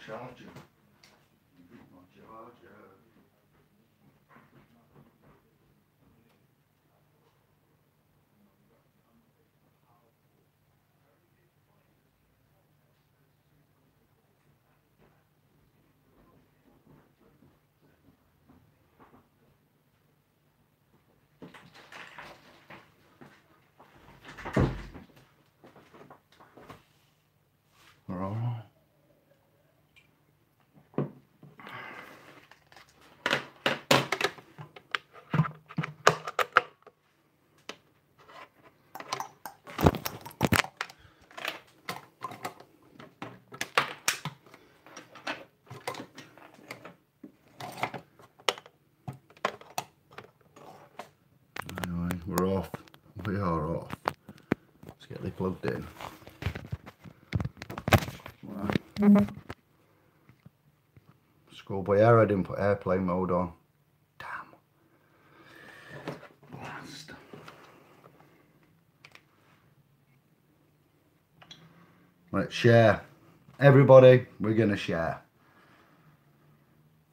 charger. My charger. Right. Anyway, we're off. We are off. Let's get it plugged in. Right. Schoolboy error, I didn't put airplane mode on. Damn. Blast. Let's share. Everybody, we're going to share.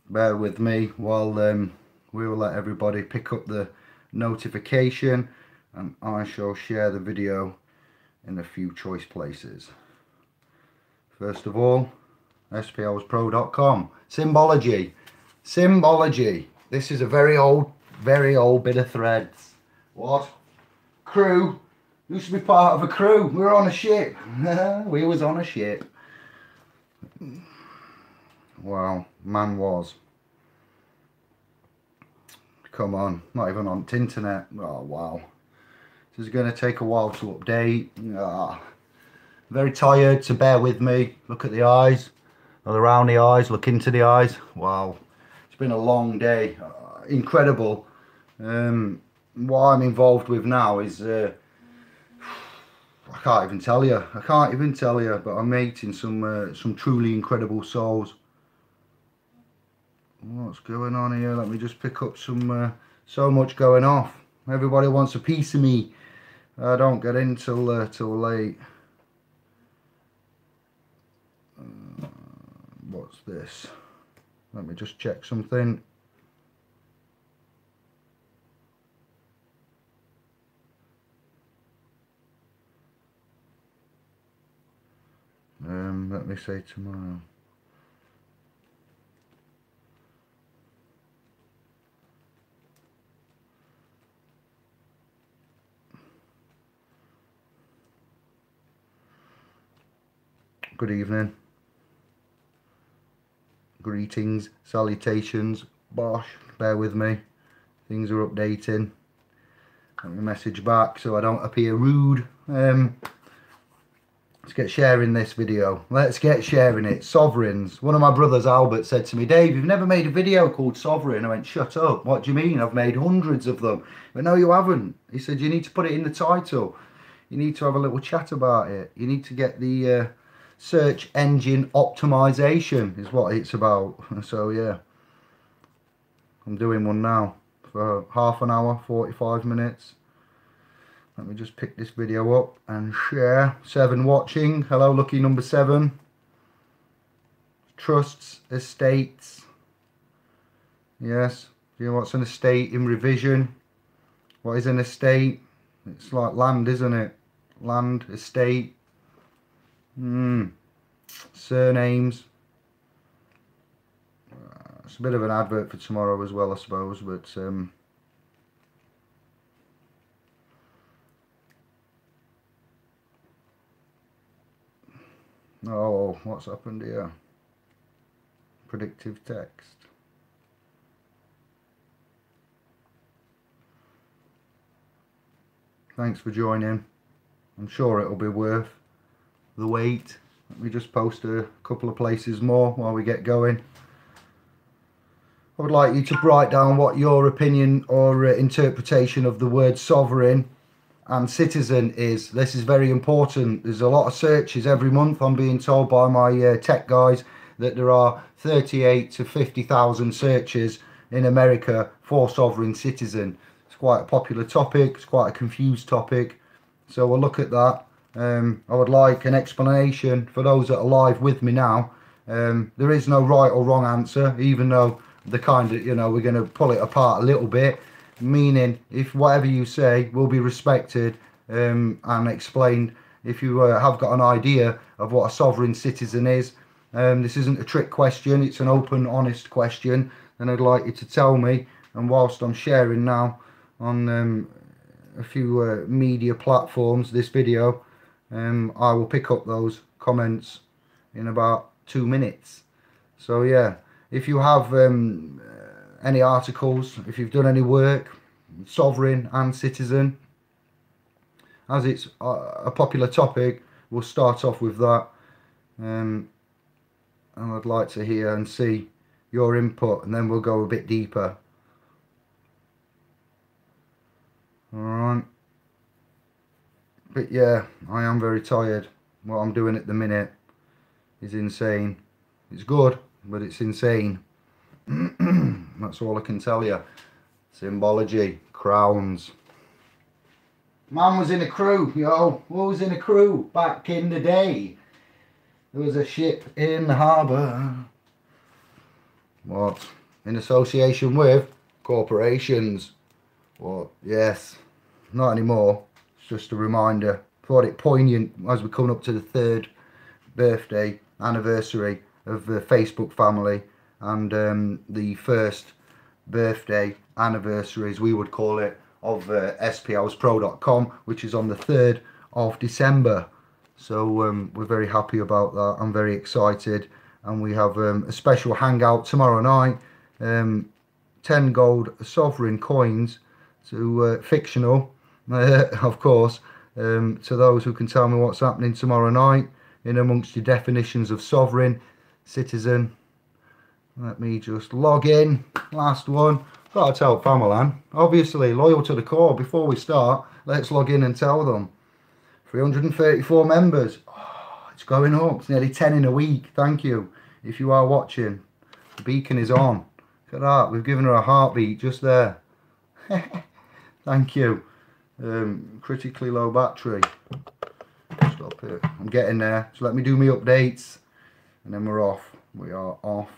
Bear with me while we will let everybody pick up the notification, and I shall share the video in a few choice places. First of all, spowspro.com. Symbology. Symbology. This is a very old bit of threads. What? Crew. Used to be part of a crew. We were on a ship. We was on a ship. Wow. Man was. Come on. Not even on the internet. Oh, wow. This is going to take a while to update. Ah. Very tired, so bear with me. Look at the eyes. Look around the eyes. Look into the eyes. Wow. It's been a long day. Incredible. What I'm involved with now is... I can't even tell you. I can't even tell you. But I'm meeting some truly incredible souls. What's going on here? Let me just pick up some... so much going off. Everybody wants a piece of me. I don't get in till late. What's this? Let me just check something. Let me say tomorrow. Good evening. Greetings, salutations, bosh, bear with me. Things are updating. Let me message back so I don't appear rude. Let's get sharing this video. Let's get sharing it. Sovereigns. One of my brothers, Albert, said to me, Dave, you've never made a video called Sovereign. I went, shut up. What do you mean? I've made hundreds of them. But no, you haven't. He said, you need to put it in the title. You need to have a little chat about it. You need to get the search engine optimization is what it's about. So, yeah. I'm doing one now for half an hour, 45 minutes. Let me just pick this video up and share. 7 watching. Hello, lucky number 7. Trusts, estates. Yes. Do you know what's an estate in revision? What is an estate? It's like land, isn't it? Land, estate. Surnames. It's a bit of an advert for tomorrow as well, I suppose, but oh, what's happened here? Predictive text. Thanks for joining. I'm sure it'll be worth the wait. Let me just post a couple of places more while we get going. I would like you to write down what your opinion or interpretation of the word sovereign and citizen is. This is very important. There's a lot of searches every month. I'm being told by my tech guys that there are 38 to 50,000 searches in America for sovereign citizen. It's quite a popular topic. It's quite a confused topic. So we'll look at that. I would like an explanation for those that are live with me now. There is no right or wrong answer, even though the kind of, you know, we're going to pull it apart a little bit, meaning if whatever you say will be respected and explained. If you have got an idea of what a sovereign citizen is, this isn't a trick question, it's an open, honest question, and I'd like you to tell me. And whilst I'm sharing now on a few media platforms this video, I will pick up those comments in about 2 minutes. So yeah, if you have any articles, if you've done any work, sovereign and citizen, as it's a popular topic, we'll start off with that, and I'd like to hear and see your input, and then we'll go a bit deeper. Alright, but yeah, I am very tired. What I'm doing at the minute is insane. It's good, but it's insane. That's all I can tell you. Symbology, crowns. Man was in a crew, yo. Who was in a crew back in the day? There was a ship in the harbour. What? In association with corporations. What? Yes. Not anymore. It's just a reminder. Thought it poignant as we're coming up to the 3rd birthday anniversary of the Facebook family, and the 1st birthday anniversary, as we would call it, of sphousepro.com, which is on the 3rd of December. So we're very happy about that. I'm very excited, and we have a special hangout tomorrow night. 10 gold sovereign coins to fictional, of course, to those who can tell me what's happening tomorrow night in amongst your definitions of sovereign, citizen. Let me just log in. Last one. Got to tell Famalan, obviously loyal to the core. Before we start, let's log in and tell them. 334 members. Oh, it's going up. It's nearly 10 in a week. Thank you. If you are watching, the beacon is on. Look at that. We've given her a heartbeat just there. Thank you. Critically low battery. Stop it. I'm getting there. So let me do my updates, and then we're off. We are off.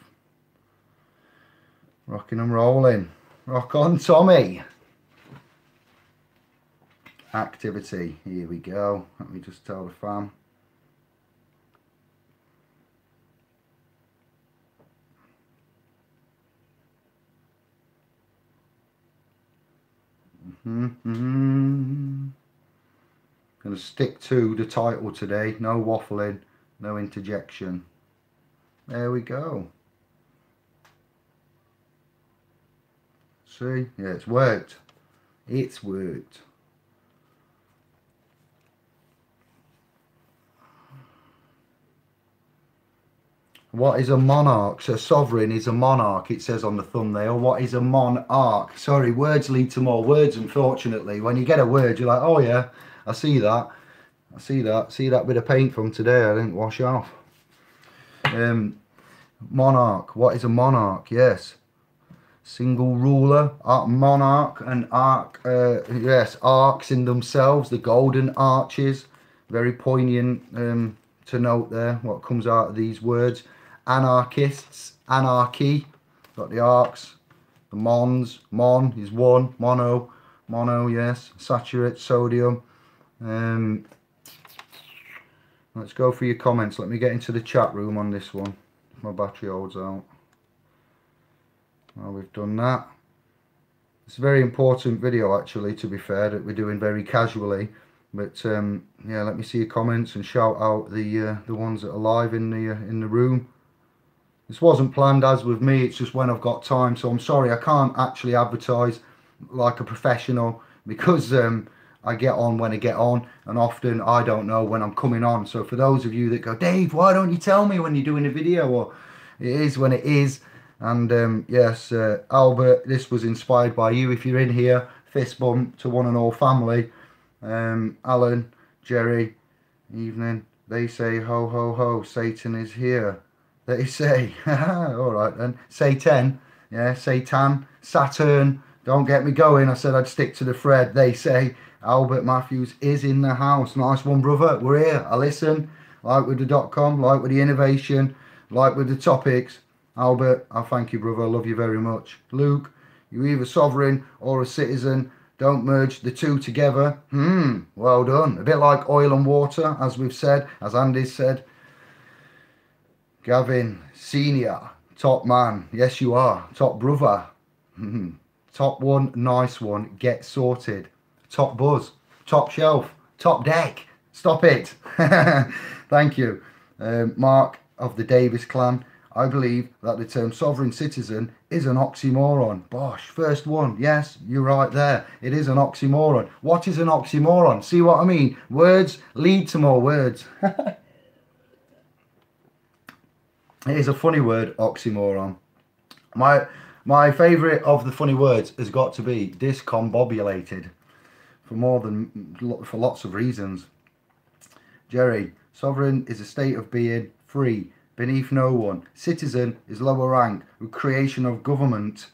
Rocking and rolling. Rock on, Tommy. Activity. Here we go. Let me just tell the fam. Gonna stick to the title today. No waffling, no interjection. There we go. See? Yeah, it's worked. It's worked. What is a monarch? So sovereign is a monarch, it says on the thumbnail. What is a monarch? Sorry, words lead to more words, unfortunately. When you get a word, you're like, oh yeah, I see that. I see that. See that bit of paint from today I didn't wash off. Monarch. What is a monarch? Yes. Single ruler, monarch, and arc, yes, arcs in themselves, the golden arches. Very poignant to note there what comes out of these words. Anarchists, anarchy, got the arcs, the mons, mon is one, mono, yes, saturate, sodium. Let's go for your comments. Let me get into the chat room on this one, if my battery holds out. Well, we've done that. It's a very important video, actually, to be fair, that we're doing very casually. But yeah, let me see your comments and shout out the ones that are live in the room. This wasn't planned, as with me. It's just when I've got time. So I'm sorry, I can't actually advertise like a professional, because I get on when I get on, and often I don't know when I'm coming on. So for those of you that go, Dave, why don't you tell me when you're doing a video? Or it is when it is. And yes, Albert, this was inspired by you. If you're in here, fist bump to one and all family. Alan, Jerry, evening. They say ho ho ho, Satan is here. They say, all right then, Satan, yeah, Satan, Saturn, don't get me going. I said I'd stick to the thread. They say Albert Matthews is in the house. Nice one, brother. We're here. I listen. Like with the .com, like with the innovation. Like with the topics, Albert, I thank you, brother. I love you very much. Luke, you're either sovereign or a citizen. Don't merge the two together. Well done. A bit like oil and water, as we've said, as Andy said. Gavin, senior, top man. Yes, you are. Top brother. Top one, nice one. Get sorted. Top buzz. Top shelf. Top deck. Stop it. Thank you. Mark of the Davis clan. I believe that the term sovereign citizen is an oxymoron. Bosh, first one. Yes, you're right there. It is an oxymoron. What is an oxymoron? See what I mean? Words lead to more words. It is a funny word, oxymoron. My favourite of the funny words has got to be discombobulated for lots of reasons. Jerry, sovereign is a state of being, free, beneath no one. Citizen is lower rank, with creation of government.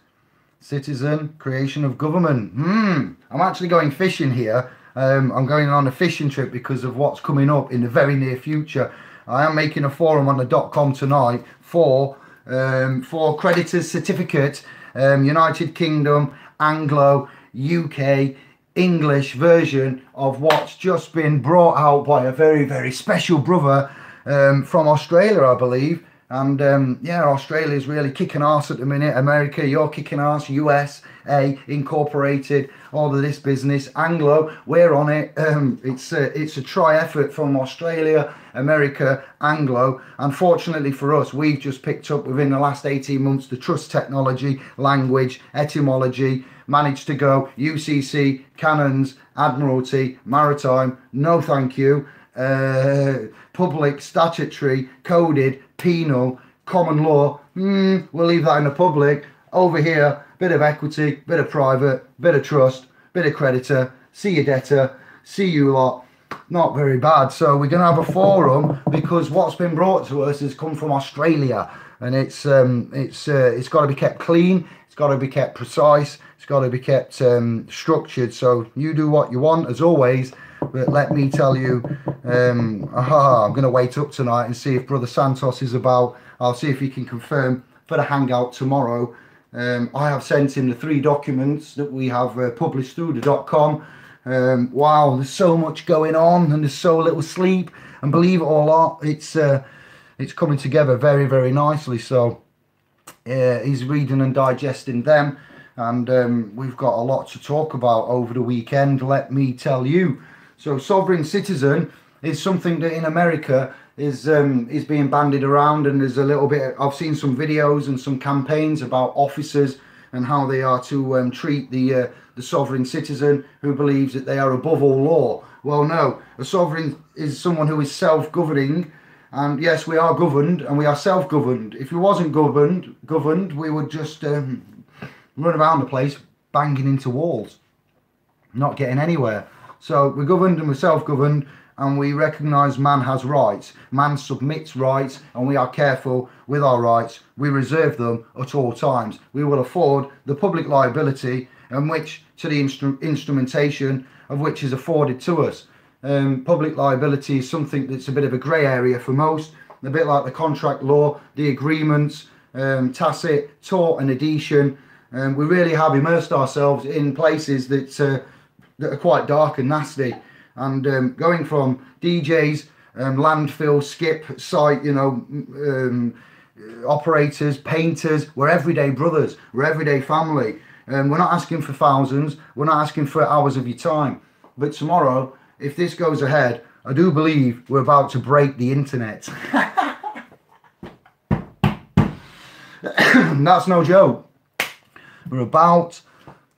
Citizen, creation of government. I'm actually going fishing here. I'm going on a fishing trip because of what's coming up in the very near future. I am making a forum on the .com tonight for Creditor's certificate, United Kingdom, Anglo, UK, English version of what's just been brought out by a very, very special brother from Australia, I believe. And yeah, Australia is really kicking arse at the minute. America, you're kicking arse. USA Incorporated, all of this business. Anglo, we're on it. It's a try effort from Australia, America, Anglo. Unfortunately for us, we've just picked up within the last 18 months the trust technology, language, etymology, managed to go UCC, Canons, Admiralty, Maritime, no thank you. Public, statutory, coded, penal, common law, we'll leave that in the public. Over here, bit of equity, bit of private, bit of trust, bit of creditor, see you debtor, see you lot. Not very bad. So we're going to have a forum because what's been brought to us has come from Australia, and it's got to be kept clean, it's got to be kept precise, it's got to be kept structured. So you do what you want as always. But let me tell you, I'm going to wait up tonight and see if Brother Santos is about. I'll see if he can confirm for the hangout tomorrow. I have sent him the 3 documents that we have published through the .com. Wow, there's so much going on and there's so little sleep. And believe it or not, it's coming together very, very nicely. So he's reading and digesting them. And we've got a lot to talk about over the weekend, let me tell you. So sovereign citizen is something that in America is being bandied around, and there's a little bit. I've seen some videos and some campaigns about officers and how they are to treat the sovereign citizen who believes that they are above all law. Well, no, a sovereign is someone who is self-governing, and yes, we are governed and we are self-governed. If we wasn't governed, we would just run around the place banging into walls, not getting anywhere. So we're governed and we're self-governed, and we recognise man has rights. Man submits rights, and we are careful with our rights. We reserve them at all times. We will afford the public liability and which to the instrumentation of which is afforded to us. Public liability is something that's a bit of a grey area for most, a bit like the contract law, the agreements, tacit, tort and adhesion. We really have immersed ourselves in places that are quite dark and nasty, and going from DJs, landfill, skip site, operators, painters, we're everyday brothers, we're everyday family. We're not asking for thousands, we're not asking for hours of your time. But tomorrow, if this goes ahead, I do believe we're about to break the internet. That's no joke. We're about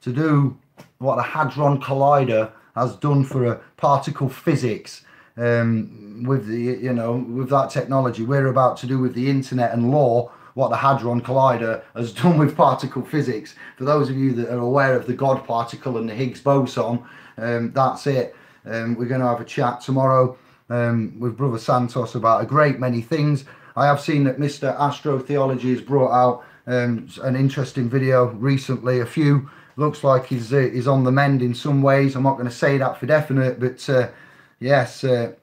to do what the Hadron Collider has done for particle physics, with with that technology. We're about to do with the internet and law what the Hadron Collider has done with particle physics. For those of you that are aware of the God particle and the Higgs boson, that's it. We're going to have a chat tomorrow with Brother Santos about a great many things. I have seen that Mr. Astrotheology has brought out an interesting video recently. A few looks like he's on the mend in some ways. I'm not going to say that for definite, but yes, the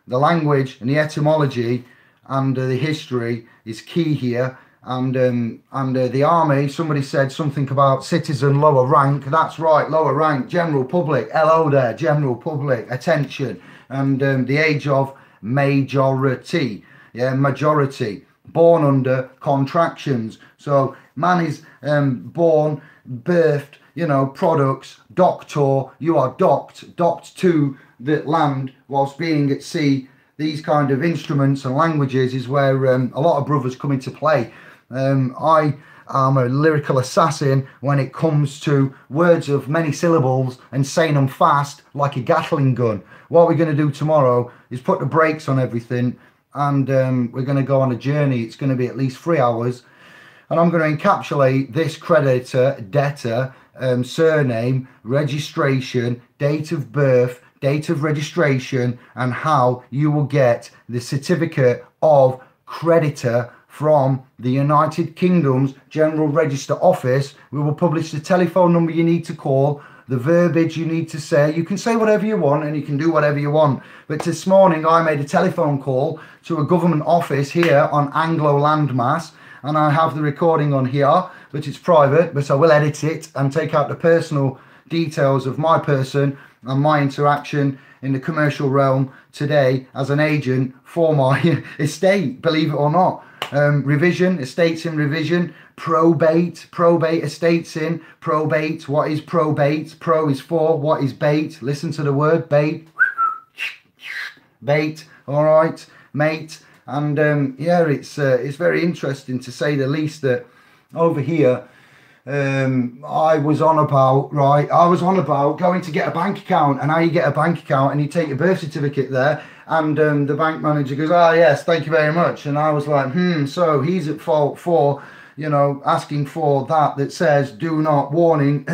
language and the etymology and the history is key here. And the army, somebody said something about citizen lower rank. That's right, lower rank, general public. Hello there, general public, attention. And the age of majority, yeah, majority, born under contractions. So man is born, birthed, you know, products, doctor, you are docked to the land whilst being at sea. These kind of instruments and languages is where a lot of brothers come into play. I am a lyrical assassin when it comes to words of many syllables and saying them fast like a Gatling gun. What we're going to do tomorrow is put the brakes on everything, and we're going to go on a journey. It's going to be at least 3 hours, and I'm going to encapsulate this creditor, debtor, surname, registration, date of birth, date of registration, and how you will get the certificate of creditor from the United Kingdom's General Register Office. We will publish the telephone number you need to call, the verbiage you need to say. You can say whatever you want and you can do whatever you want. But this morning I made a telephone call to a government office here on Anglo landmass, and I have the recording on here, but it's private, but I will edit it and take out the personal details of my person and my interaction in the commercial realm today as an agent for my estate, believe it or not. Revision, estates in revision, probate estates in, probate. What is probate? Pro is for, what is bait? Listen to the word bait, bait, all right, mate. And yeah, it's very interesting to say the least that over here, I was on about going to get a bank account, and how you get a bank account, and you take your birth certificate there, and the bank manager goes, "Ah, yes, thank you very much." And I was like, so he's at fault for, you know, asking for that says do not warning.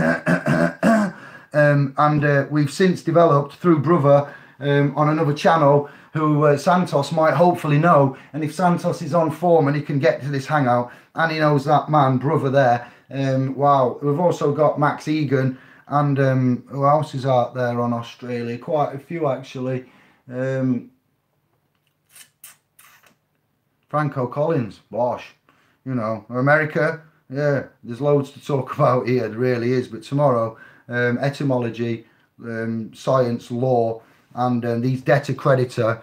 And we've since developed through brother on another channel who Santos might hopefully know, and if Santos is on form and he can get to this hangout and he knows that man, brother there. Wow, we've also got Max Egan, and who else is out there on Australia? Quite a few actually. Franco Collins, Bosh, you know, America, yeah, there's loads to talk about here, there really is. But tomorrow, etymology, science, law, and these debtor creditor,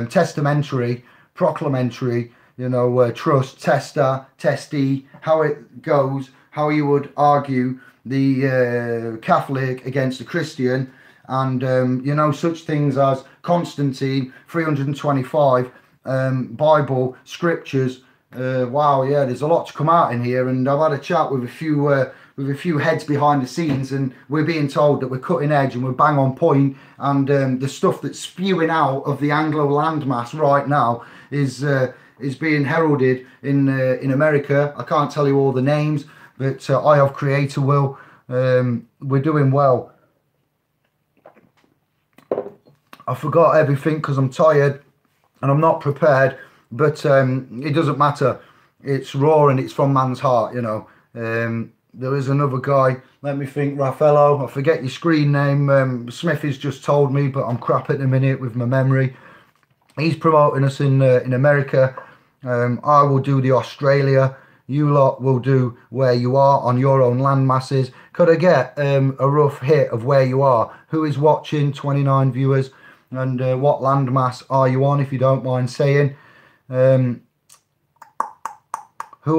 testamentary, proclamentary, you know, trust, tester, testee, how it goes, how you would argue the Catholic against the Christian, and you know, such things as Constantine 325, Bible scriptures. Wow, yeah, there's a lot to come out in here, and I've had a chat with a few heads behind the scenes, and we're being told that we're cutting edge and we're bang on point, and the stuff that's spewing out of the Anglo landmass right now is being heralded in America. I can't tell you all the names, but I have Creator will. We're doing well. I forgot everything because I'm tired and I'm not prepared, but it doesn't matter. It's raw and it's from man's heart, you know. There is another guy, let me think, Raffaello, I forget your screen name. Smith has just told me, but I'm crap at the minute with my memory. He's promoting us in America. I will do the Australia. You lot will do where you are on your own land masses. Could I get a rough hit of where you are? Who is watching? 29 viewers. And what landmass are you on, if you don't mind saying? Who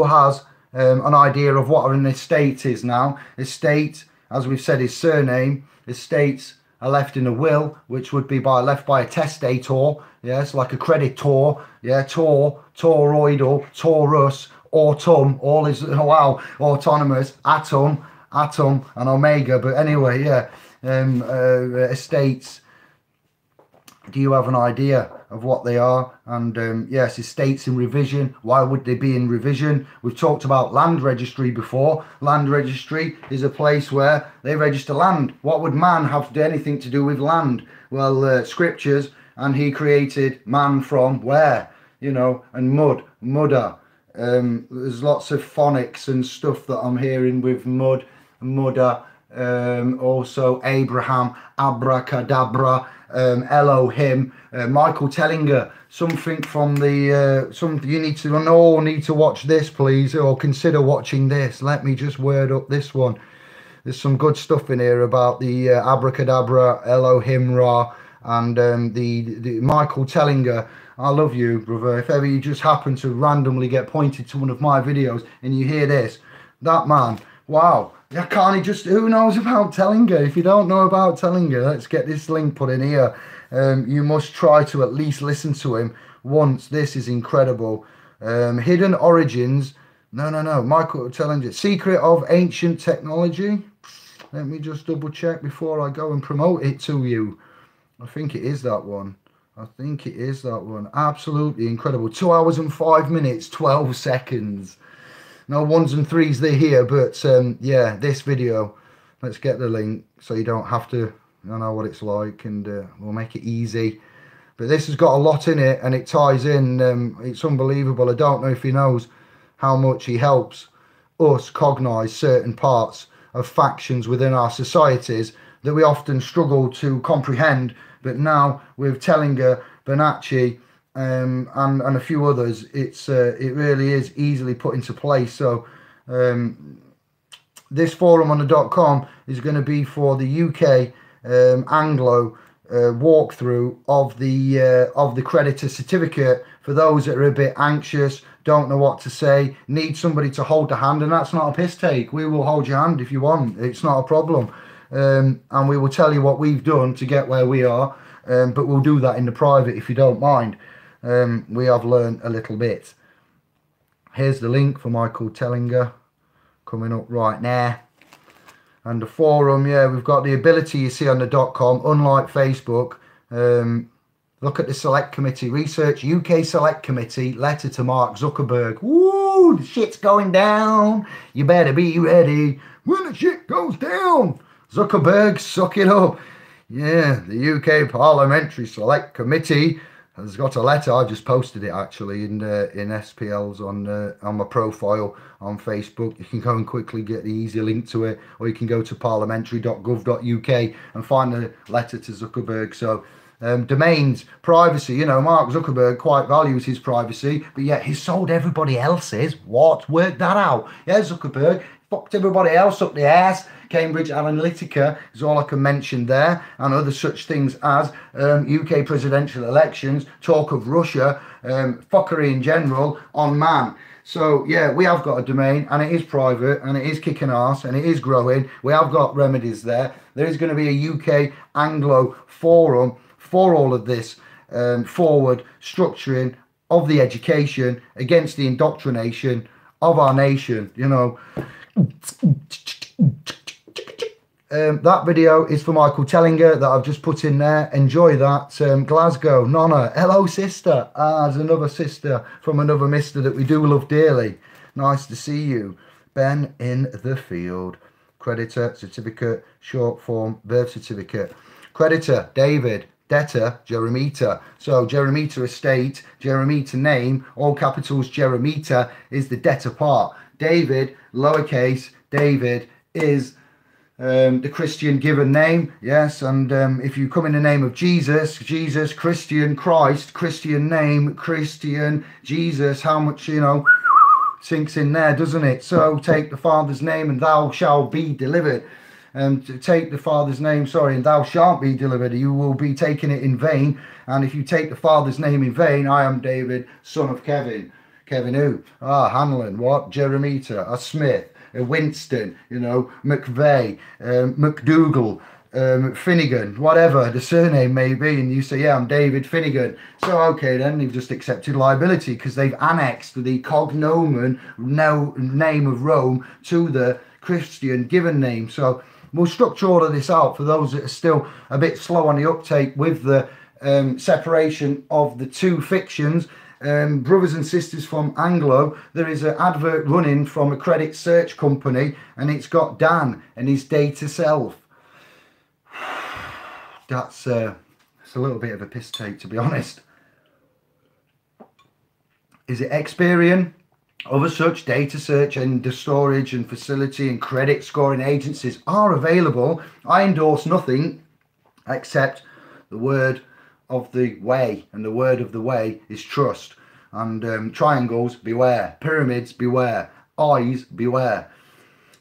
has an idea of what an estate is now? Estate, as we've said, is surname. Estates are left in a will, which would be left by a testator. Yes, like a creditor. Yeah, toroidal, taurus, autumn, all is, wow, autonomous, atom, and omega. But anyway, yeah, estates. Do you have an idea of what they are? And yes, estates in revision. Why would they be in revision? We've talked about land registry before. Land registry is a place where they register land. What would man have to do anything to do with land? Well, scriptures, and he created man from where? You know, and mudder. There's lots of phonics and stuff that I'm hearing with mudder. Also Abraham, abracadabra, Elohim, Michael Tellinger, something from the, you need to watch this, please, or consider watching this. Let me just word up this one. There's some good stuff in here about the abracadabra, Elohim Ra, and the Michael Tellinger. I love you, brother. If ever you just happen to randomly get pointed to one of my videos and you hear this, that man, wow. Can't he just, who knows about Tellinger? If you don't know about Tellinger, let's get this link put in here. You must try to at least listen to him once. This is incredible. Hidden Origins. No. Michael Tellinger. Secret of Ancient Technology. Let me just double check before I go and promote it to you. I think it is that one. Absolutely incredible. 2 hours and 5 minutes, 12 seconds. No ones and threes they're here, but yeah, this video, let's get the link so you don't have to, I know what it's like, and we'll make it easy. But this has got a lot in it, and it ties in. It's unbelievable. I don't know if he knows how much he helps us cognize certain parts of factions within our societies that we often struggle to comprehend. But now with Tellinger, Bernacchi, and a few others, it really is easily put into place. So this forum on the .com is going to be for the UK Anglo walkthrough of the creditor certificate for those that are a bit anxious, don't know what to say, need somebody to hold the hand. And that's not a piss take. We will hold your hand if you want. It's not a problem. And we will tell you what we've done to get where we are, but we'll do that in the private if you don't mind. We have learned a little bit. Here's the link for Michael Tellinger coming up right now. And the forum, yeah, we've got the ability you see on the .com, unlike Facebook. Look at the select committee, research UK select committee, letter to Mark Zuckerberg. Woo, the shit's going down. You better be ready when the shit goes down. Zuckerberg, suck it up. Yeah, the UK Parliamentary Select Committee has got a letter. I just posted it actually in SPLs on my profile on Facebook. You can go and quickly get the easy link to it, or you can go to parliamentary.gov.uk and find the letter to Zuckerberg. So domains, privacy, you know, Mark Zuckerberg quite values his privacy, but yet he's sold everybody else's. What? Work that out. Yeah, Zuckerberg fucked everybody else up the ass. Cambridge Analytica is all I can mention there, and other such things as UK presidential elections, talk of Russia, fuckery in general on man. So yeah, we have got a domain, and it is private, and it is kicking ass, and it is growing. We have got remedies there. There is going to be a UK Anglo forum for all of this forward structuring of the education against the indoctrination of our nation, you know. That video is for Michael Tellinger that I've just put in there. Enjoy that. Glasgow, Nonna, hello sister. There's another sister from another mister that we do love dearly. Nice to see you. Ben in the field. Creditor, certificate, short form, birth certificate. Creditor, David. Debtor, Jeremita. So Jeremita estate, Jeremita name, all capitals Jeremita is the debtor part. David, lowercase, David is the Christian given name, yes, and if you come in the name of Jesus, Jesus, Christian, Christ, Christian name, Christian, Jesus, how much, you know, sinks in there, doesn't it? So take the Father's name and thou shalt be delivered. And take the Father's name, and thou shalt be delivered. You will be taking it in vain. And if you take the Father's name in vain, I am David, son of Kevin. Kevin who? Hanlon, what? Jeremita, a Smith, a Winston, you know, McVeigh, McDougall, Finnegan, whatever the surname may be. And you say, yeah, I'm David Finnegan. So, okay, then they've just accepted liability because they've annexed the cognomen, name of Rome, to the Christian given name. So we'll structure all of this out for those that are still a bit slow on the uptake with the separation of the two fictions. Brothers and sisters from Anglo, there is an advert running from a credit search company, and it's got Dan and his data self. That's it's a little bit of a piss take, to be honest. Is it Experian? Other such data search and the storage and facility and credit scoring agencies are available. I endorse nothing except the word of the way, and the word of the way is trust. And triangles, beware. Pyramids, beware. Eyes, beware.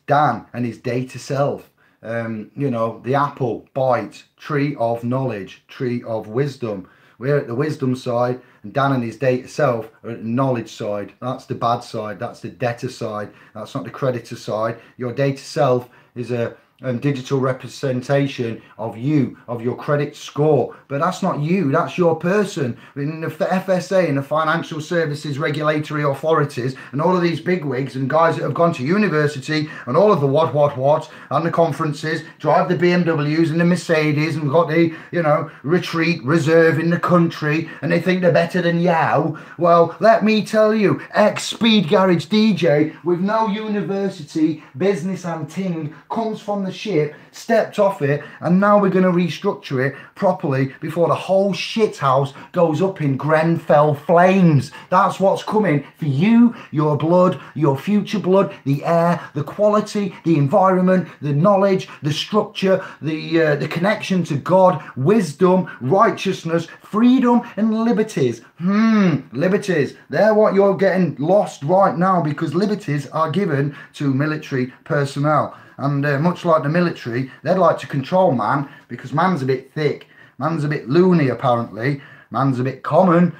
Dan and his data self. You know, the apple, bite, tree of knowledge, tree of wisdom. We're at the wisdom side, and Dan and his data self are at the knowledge side. That's the bad side. That's the debtor side. That's not the creditor side. Your data self is a digital representation of you, of your credit score, but that's not you, that's your person. In the FSA and the financial services regulatory authorities and all of these bigwigs and guys that have gone to university and all of the what and the conferences, drive the BMWs and the Mercedes and got the, you know, retreat reserve in the country, and they think they're better than Yao. Well, let me tell you, ex-speed garage DJ with no university, business and ting, comes from the ship, stepped off it, and now we're going to restructure it properly before the whole shit house goes up in Grenfell flames. That's what's coming for you, your blood, your future blood, the air, the quality, the environment, the knowledge, the structure, the connection to God, wisdom, righteousness, freedom, and liberties. Liberties. They're what you're getting lost right now, because liberties are given to military personnel. And much like the military, they'd like to control man, because man's a bit thick, man's a bit loony apparently, man's a bit common.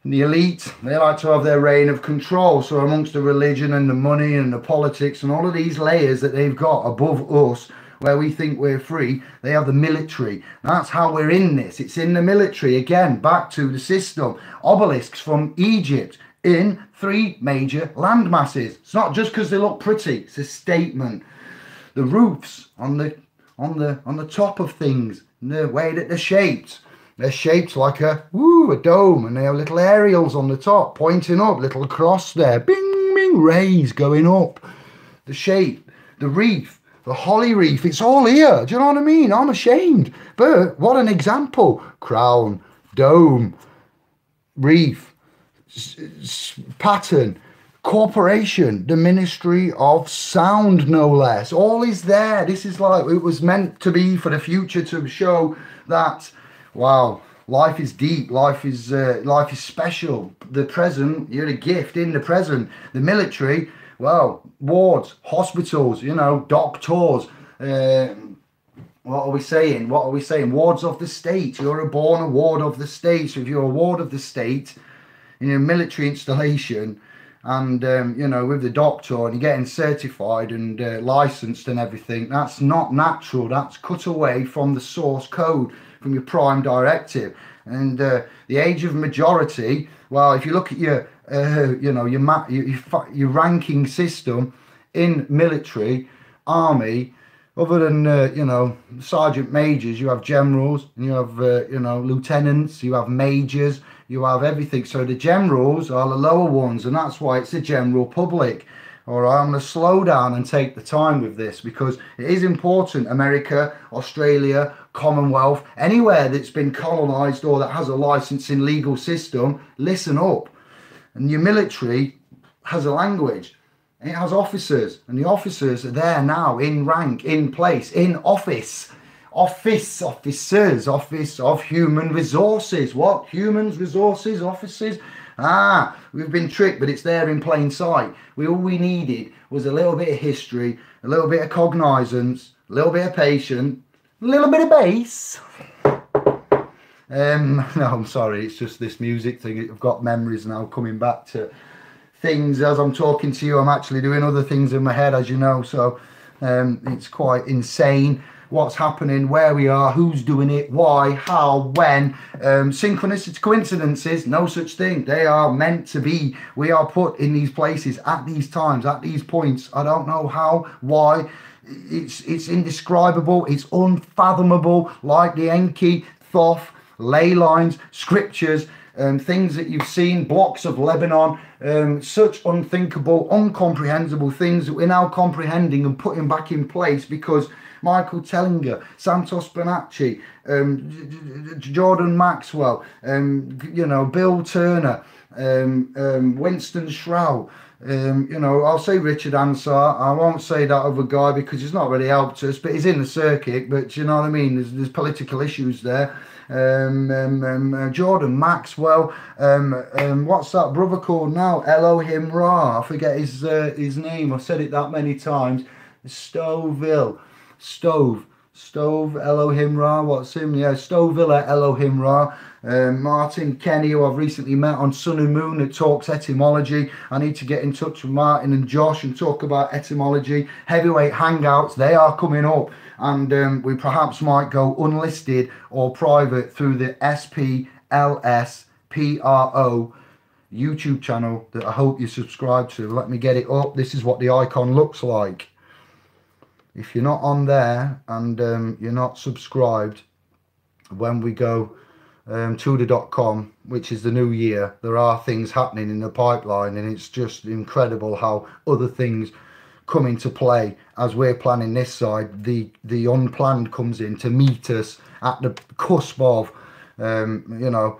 And the elite, they like to have their reign of control. So amongst the religion and the money and the politics and all of these layers that they've got above us, where we think we're free, they have the military. That's how we're in this. It's in the military. Again, back to the system. Obelisks from Egypt in 3 major land masses. It's not just because they look pretty, it's a statement. The roofs on the top of things, the way that they're shaped like a dome, and they have little aerials on the top pointing up, little cross there, bing bing, rays going up. The shape, the reef, the holly reef, it's all here. Do you know what I mean? I'm ashamed, but what an example. Crown, dome, reef, pattern, corporation, the Ministry of Sound, no less. All is there. This is like, it was meant to be for the future, to show that, wow, life is deep, life is special. The present, you're a gift in the present. The military, well, wards, hospitals, you know, doctors, what are we saying? Wards of the state. You're a ward of the state. So if you're a ward of the state in a military installation, and you know, with the doctor, and you're getting certified and licensed and everything, that's not natural. That's cut away from the source code, from your prime directive. And the age of majority, well, if you look at your you know, your ranking system in military, army, other than you know, sergeant majors, you have generals, and you have you know, lieutenants, you have majors, you have everything. So the generals are the lower ones, and that's why it's the general public. All right, I'm going to slow down and take the time with this, because it is important. America, Australia, Commonwealth, anywhere that's been colonised or that has a licensing legal system, listen up. And your military has a language. It has officers, and the officers are there now, in rank, in place, in office. Officers, Office of Human Resources. What? Humans, resources, offices? Ah, we've been tricked, but it's there in plain sight. All we needed was a little bit of history, a little bit of cognizance, a little bit of patience, a little bit of bass. No, I'm sorry, it's just this music thing. I've got memories now coming back to things as I'm talking to you. I'm actually doing other things in my head, as you know, so it's quite insane what's happening, where we are, who's doing it, why, how, when. Synchronicity, coincidences, no such thing. They are meant to be. We are put in these places at these times, at these points. I don't know how, why. It's indescribable, it's unfathomable, like the Enki, Thoth, ley lines, scriptures, things that you've seen, blocks of Lebanon, such unthinkable, incomprehensible things that we're now comprehending and putting back in place, because Michael Tellinger, Santos Bonacci, Jordan Maxwell, you know, Bill Turner, Winston Shrout, You know, I'll say Richard Ansar. I won't say that other guy because he's not really helped us, but he's in the circuit. But you know what I mean? There's political issues there. Jordan Maxwell. What's that brother called now? Elohim Ra. I forget his name. I've said it that many times. Stove Elohim Ra. What's him? Yeah, Stovilla Elohim Ra. Martin Kenny, who I've recently met on Sun and Moon, that talks etymology. I need to get in touch with Martin and Josh and talk about etymology. Heavyweight hangouts, they are coming up, and we perhaps might go unlisted or private through the SPLSPRO YouTube channel that I hope you subscribe to. Let me get it up. This is what the icon looks like. If you're not on there and you're not subscribed, when we go to the .com, which is the new year, there are things happening in the pipeline, and it's just incredible how other things come into play as we're planning this side. The unplanned comes in to meet us at the cusp of, you know,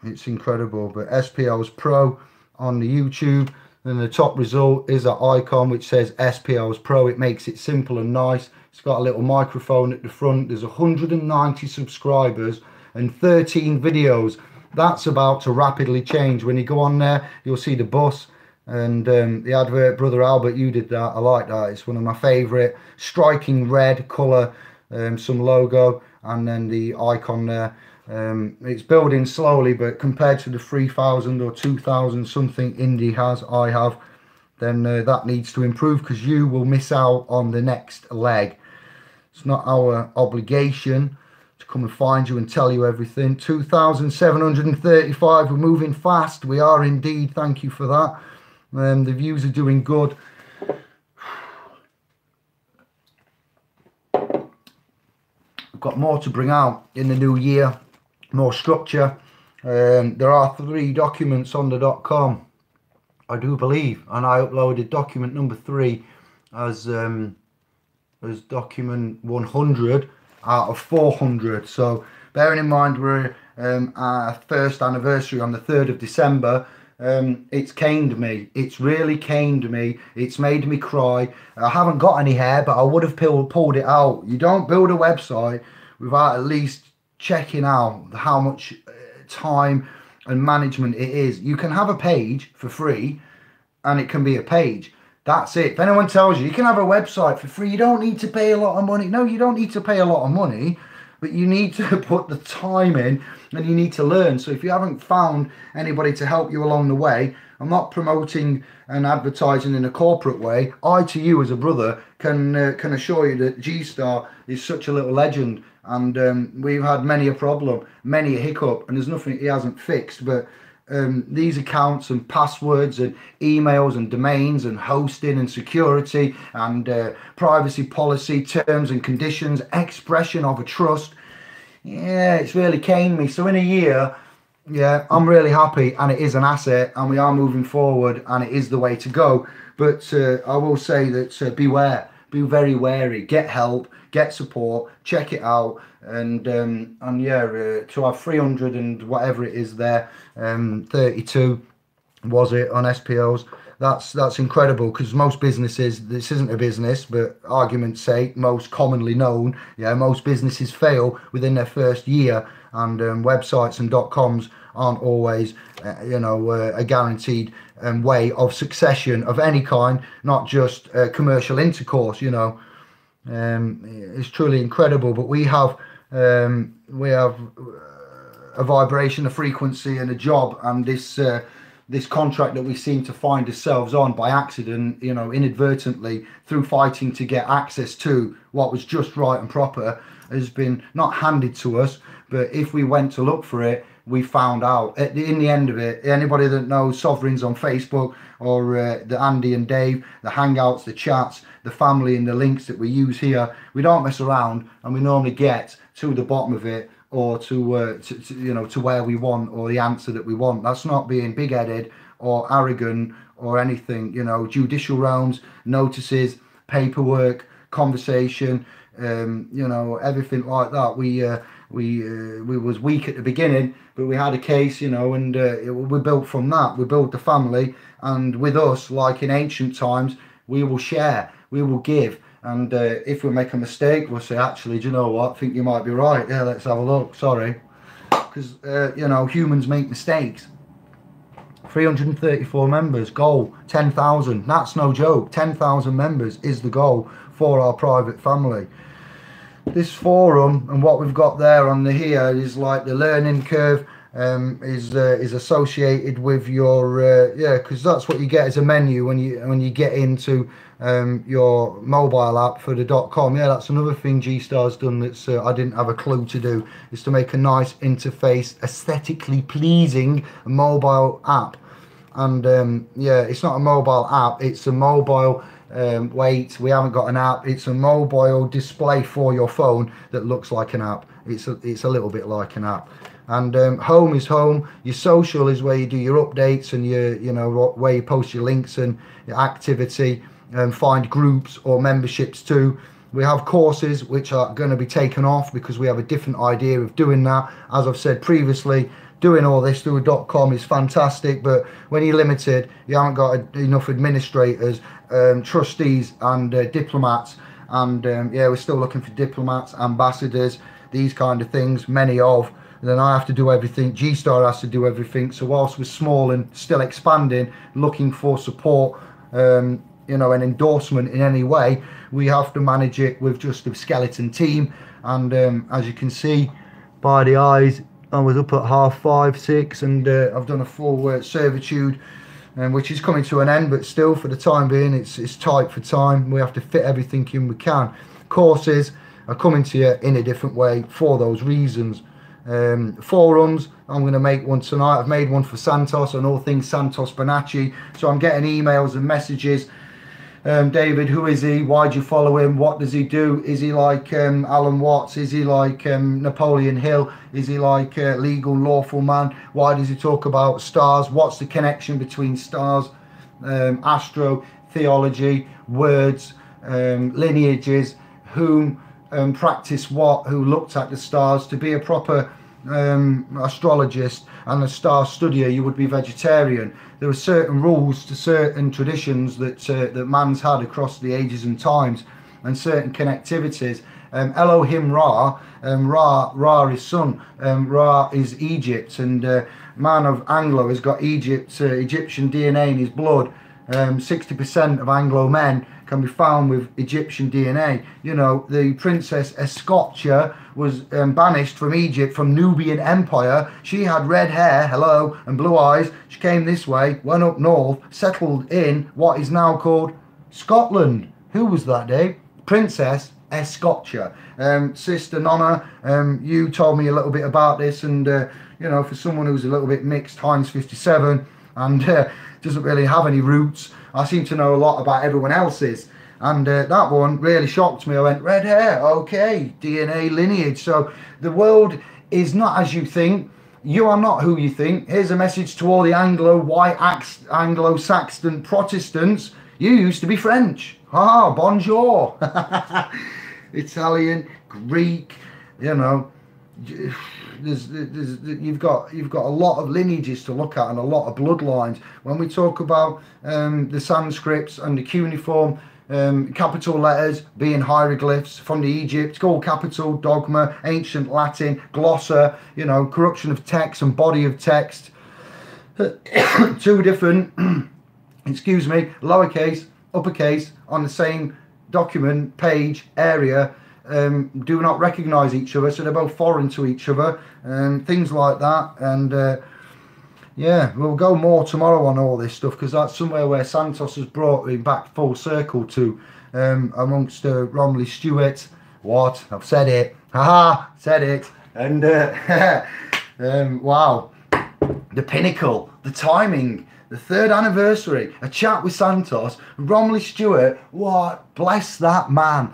it's incredible. But SPO's Pro on the YouTube, and the top result is that icon which says SPO's Pro. It makes it simple and nice. It's got a little microphone at the front. There's 190 subscribers and 13 videos. That's about to rapidly change. When you go on there, you'll see the bus and the advert. Brother Albert, you did that. I like that. It's one of my favourite. Striking red colour, some logo, and then the icon there. It's building slowly, but compared to the 3,000 or 2,000 something Indie I have, then that needs to improve, because you will miss out on the next leg. It's not our obligation to come and find you and tell you everything. 2,735. We're moving fast. We are indeed. Thank you for that. The views are doing good. We've got more to bring out in the new year. More structure. There are 3 documents on the .com, I do believe, and I uploaded document number 3 as document 100 out of 400. So bearing in mind we're our first anniversary on the 3rd of December, it's caned me. It's really caned me. It's made me cry. I haven't got any hair, but I would have pulled it out. You don't build a website without at least checking out how much time and management it is. You can have a page for free and it can be a page. That's it. If anyone tells you can have a website for free, you don't need to pay a lot of money. No, you don't need to pay a lot of money, but you need to put the time in and you need to learn. So if you haven't found anybody to help you along the way, I'm not promoting and advertising in a corporate way. I, to you as a brother, can assure you that G-Star is such a little legend, and we've had many a problem, many a hiccup, and there's nothing he hasn't fixed. But these accounts and passwords and emails and domains and hosting and security and privacy policy, terms and conditions, expression of a trust, yeah, it's really caned me. So in a year, yeah, I'm really happy, and it is an asset, and we are moving forward, and it is the way to go. But I will say that beware, be very wary, get help, get support, check it out, and yeah, to have 300 and whatever it is there, 32 was it on SPOs. That's incredible, because most businesses, this isn't a business, but argument's sake, most commonly known, yeah, most businesses fail within their first year, and websites and .coms aren't always, you know, a guaranteed way of succession of any kind, not just commercial intercourse, you know. It's truly incredible, but we have a vibration, a frequency, and a job, and this contract that we seem to find ourselves on by accident, you know, inadvertently, through fighting to get access to what was just right and proper, has been not handed to us. But if we went to look for it, we found out in the end of it. Anybody that knows Sovereigns on Facebook, or the Andy and Dave, the hangouts, the chats, the family, and the links that we use here, we don't mess around, and we normally get to the bottom of it, or to you know, to where we want, or the answer that we want. That's not being big-headed or arrogant or anything. You know, judicial realms, notices, paperwork, conversation, you know, everything like that. we was weak at the beginning, but we had a case, you know, and we built from that. We built the family, and with us, like in ancient times, we will share, we will give, and if we make a mistake, we'll say, actually, do you know what? I think you might be right. Yeah, let's have a look. Sorry, because you know, humans make mistakes. 334 members, goal 10,000. That's no joke. 10,000 members is the goal for our private family. This forum and what we've got there on the here is like the learning curve is associated with your yeah, because that's what you get as a menu when you get into your mobile app for the .com. Yeah, that's another thing G-Star's done that's I didn't have a clue to do, is to make a nice interface, aesthetically pleasing mobile app. And yeah, it's not a mobile app, it's a mobile wait, we haven't got an app, it's a mobile display for your phone that looks like an app. It's a little bit like an app. And home is home. Your social is where you do your updates and your, you know, where you post your links and your activity, and find groups or memberships too. We have courses which are going to be taken off because we have a different idea of doing that. As I've said previously, doing all this through a .com is fantastic, but when you're limited, you haven't got enough administrators, trustees and diplomats, and yeah, we're still looking for diplomats, ambassadors, these kind of things, many of. And then I have to do everything, G-Star has to do everything. So whilst we're small and still expanding, looking for support, you know, an endorsement in any way, we have to manage it with just a skeleton team. And as you can see by the eyes, I was up at 5:30, 6, and I've done a full servitude, which is coming to an end, but still for the time being it's tight for time. We have to fit everything in we can. Courses are coming to you in a different way for those reasons. Forums, I'm going to make one tonight. I've made one for Santos on all things Santos Bonacci, so I'm getting emails and messages. David, who is he? Why do you follow him? What does he do? Is he like Alan Watts? Is he like Napoleon Hill? Is he like Legal Lawful Man? Why does he talk about stars? What's the connection between stars, astro, theology, words, lineages, whom practice what, who looked at the stars? To be a proper astrologist and a star studier, you would be vegetarian. There are certain rules to certain traditions that that man's had across the ages and times, and certain connectivities. Elohim Ra, Ra is sun, Ra is Egypt, and man of Anglo has got Egyptian DNA in his blood. 60% of Anglo men can be found with Egyptian DNA. You know, the Princess Escotcha was banished from Egypt, from Nubian Empire. She had red hair, hello, and blue eyes. She came this way, went up north, settled in what is now called Scotland. Who was that, Dave? Princess Escotcha. Sister Nonna, you told me a little bit about this, and you know, for someone who's a little bit mixed, Heinz 57, and doesn't really have any roots, I seem to know a lot about everyone else's. And that one really shocked me. I went, red hair, okay, DNA lineage. So the world is not as you think. You are not who you think. Here's a message to all the white Anglo-Saxon Protestants. You used to be French. Ah, bonjour. Italian, Greek, you know. You've got a lot of lineages to look at and a lot of bloodlines. When we talk about the Sanskrits and the cuneiform, capital letters being hieroglyphs from the Egypt, gold capital, dogma, ancient Latin, glossa, you know, corruption of text and body of text. Two different, excuse me, lowercase, uppercase on the same document, page, area, do not recognize each other, so they're both foreign to each other, and things like that. And yeah, we'll go more tomorrow on all this stuff, because that's somewhere where Santos has brought me back full circle to, amongst Romilly Stewart. What? I've said it. Haha, said it. And wow, the pinnacle, the timing, the 3rd anniversary, a chat with Santos, Romilly Stewart. What? Bless that man.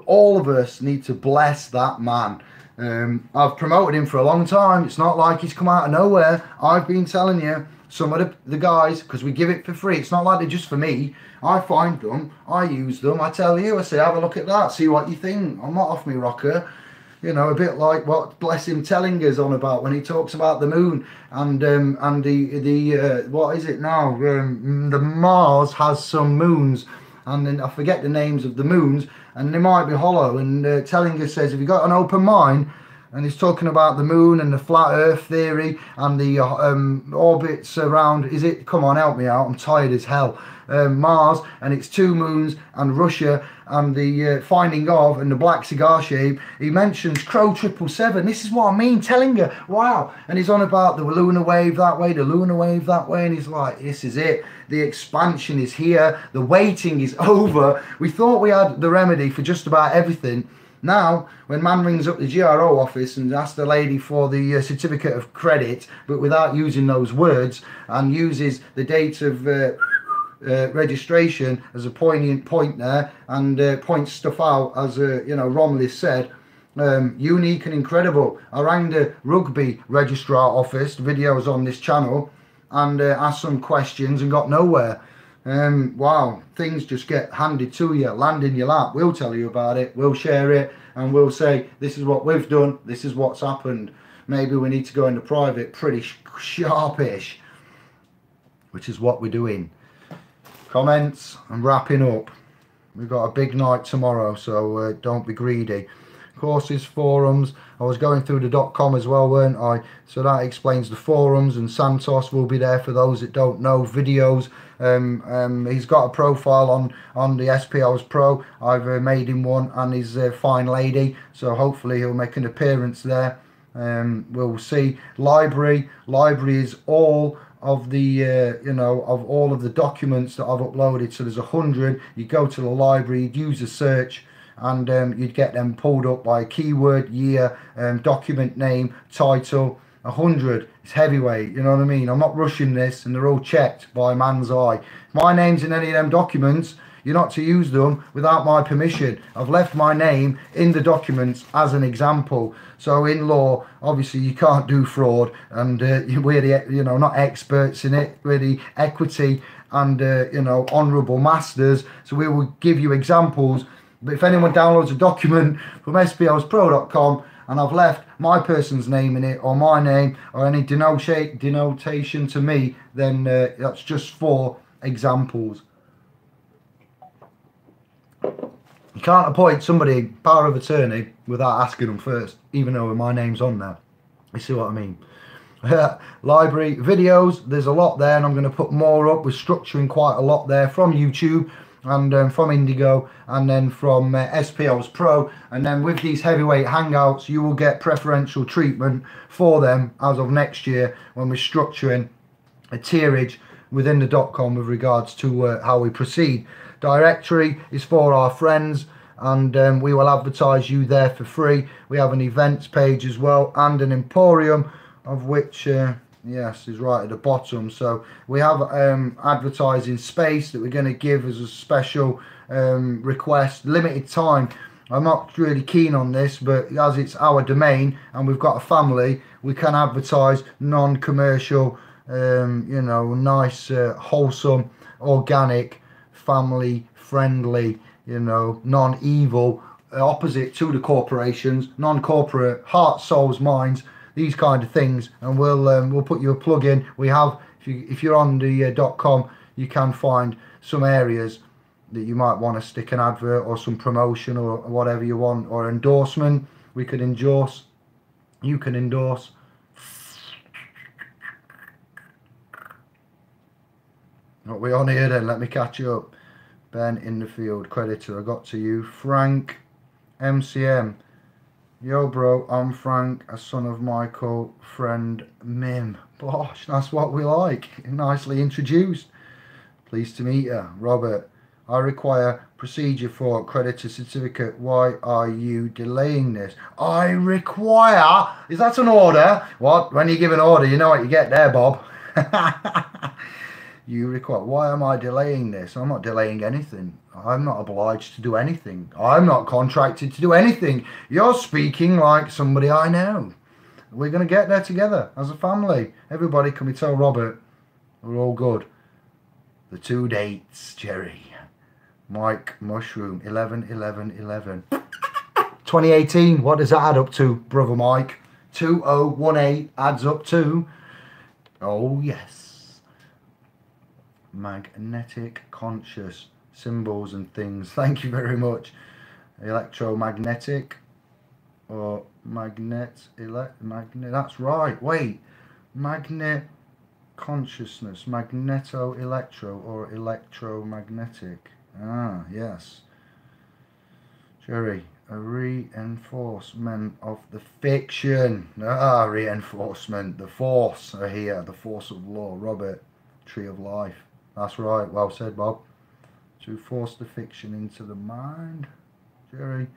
All of us need to bless that man. I've promoted him for a long time. It's not like he's come out of nowhere. I've been telling you, some of the guys, because we give it for free. It's not like they're just for me. I find them, I use them, I tell you, I say, have a look at that, see what you think. I'm not off me rocker. You know, a bit like what Bless Him Tellinger's on about when he talks about the moon and the what is it now? The Mars has some moons, and then I forget the names of the moons, and they might be hollow. And Tellinger says if you got an open mind, and he's talking about the moon and the flat Earth theory and the orbits around. Is it? Come on, help me out. I'm tired as hell. Mars and its 2 moons and Russia and the finding of and the black cigar shape. He mentions Crow 777. This is what I mean, Tellinger. Wow. And he's on about the lunar wave that way, the lunar wave that way, and he's like, this is it. The expansion is here. The waiting is over. We thought we had the remedy for just about everything. Now, when man rings up the GRO office and asks the lady for the certificate of credit, but without using those words, and uses the date of registration as a poignant point there, and points stuff out as you know, Romilly said, unique and incredible. I rang the rugby registrar office, videos on this channel, and asked some questions and got nowhere. Wow, things just get handed to you, land in your lap. We'll tell you about it, we'll share it, and we'll say this is what we've done, this is what's happened. Maybe we need to go into private pretty sharpish, which is what we're doing. Comments, I'm wrapping up. We've got a big night tomorrow, so don't be greedy. Courses, forums. I was going through the .com as well, weren't I? So that explains the forums, and Santos will be there for those that don't know. Videos. He's got a profile on the SPOs Pro. I've made him one, and he's a fine lady, so hopefully he'll make an appearance there. We'll see. Library is all of the you know, of all of the documents that I've uploaded. So there's 100. You go to the library, you'd use a search, and you'd get them pulled up by keyword, year, document name, title. 100. It's heavyweight, you know what I mean? I'm not rushing this, and they're all checked by man's eye. If my name's in any of them documents, you're not to use them without my permission. I've left my name in the documents as an example. So in law, obviously you can't do fraud, and we're the, you know, not experts in it. We're the equity and you know, honourable masters. So we will give you examples. But if anyone downloads a document from spowspro.com and I've left my person's name in it, or my name, or any denotation to me, then that's just for examples. You can't appoint somebody power of attorney without asking them first, even though my name's on there. You see what I mean? Library, videos, there's a lot there, and I'm going to put more up. We're structuring quite a lot there from YouTube, and from Indigo, and then from SPOs Pro, and then with these heavyweight hangouts you will get preferential treatment for them as of next year, when we're structuring a tierage within the .com with regards to how we proceed. Directory is for our friends, and we will advertise you there for free. We have an events page as well, and an emporium, of which yes, is right at the bottom. So we have advertising space that we're going to give as a special request, limited time. I'm not really keen on this, but as it's our domain and we've got a family, we can advertise non-commercial, you know, nice, wholesome, organic, family friendly, you know, non-evil, opposite to the corporations, non-corporate, hearts, souls, minds, these kind of things. And we'll put you a plug in. We have, if you're on the .com, you can find some areas that you might want to stick an advert or some promotion or whatever you want, or endorsement. We could endorse, you can endorse. What we on here then? Let me catch you up. Ben in the field, Creditor, I got to you. Frank MCM, yo bro, I'm Frank, a son of Michael, friend Mim. Bosh, that's what we like. Nicely introduced. Pleased to meet you. Robert, I require procedure for creditor certificate. Why are you delaying this? I require, is that an order? What? When you give an order, you know what you get there, Bob. You require, why am I delaying this? I'm not delaying anything. I'm not obliged to do anything. I'm not contracted to do anything. You're speaking like somebody I know. We're going to get there together as a family. Everybody, can we tell Robert we're all good? The 2 dates, Jerry. Mike Mushroom, 11/11/11. 2018, what does that add up to, Brother Mike? 2018 adds up to, oh yes, magnetic conscious symbols and things. Thank you very much. Electromagnetic or magnet, that's right. Wait, magnet consciousness, magneto electro or electromagnetic. Ah, yes. Jerry, a reinforcement of the fiction. Ah, reinforcement. The force are here. The force of law. Robert, tree of life. That's right. Well said, Bob. To force the fiction into the mind. Jerry,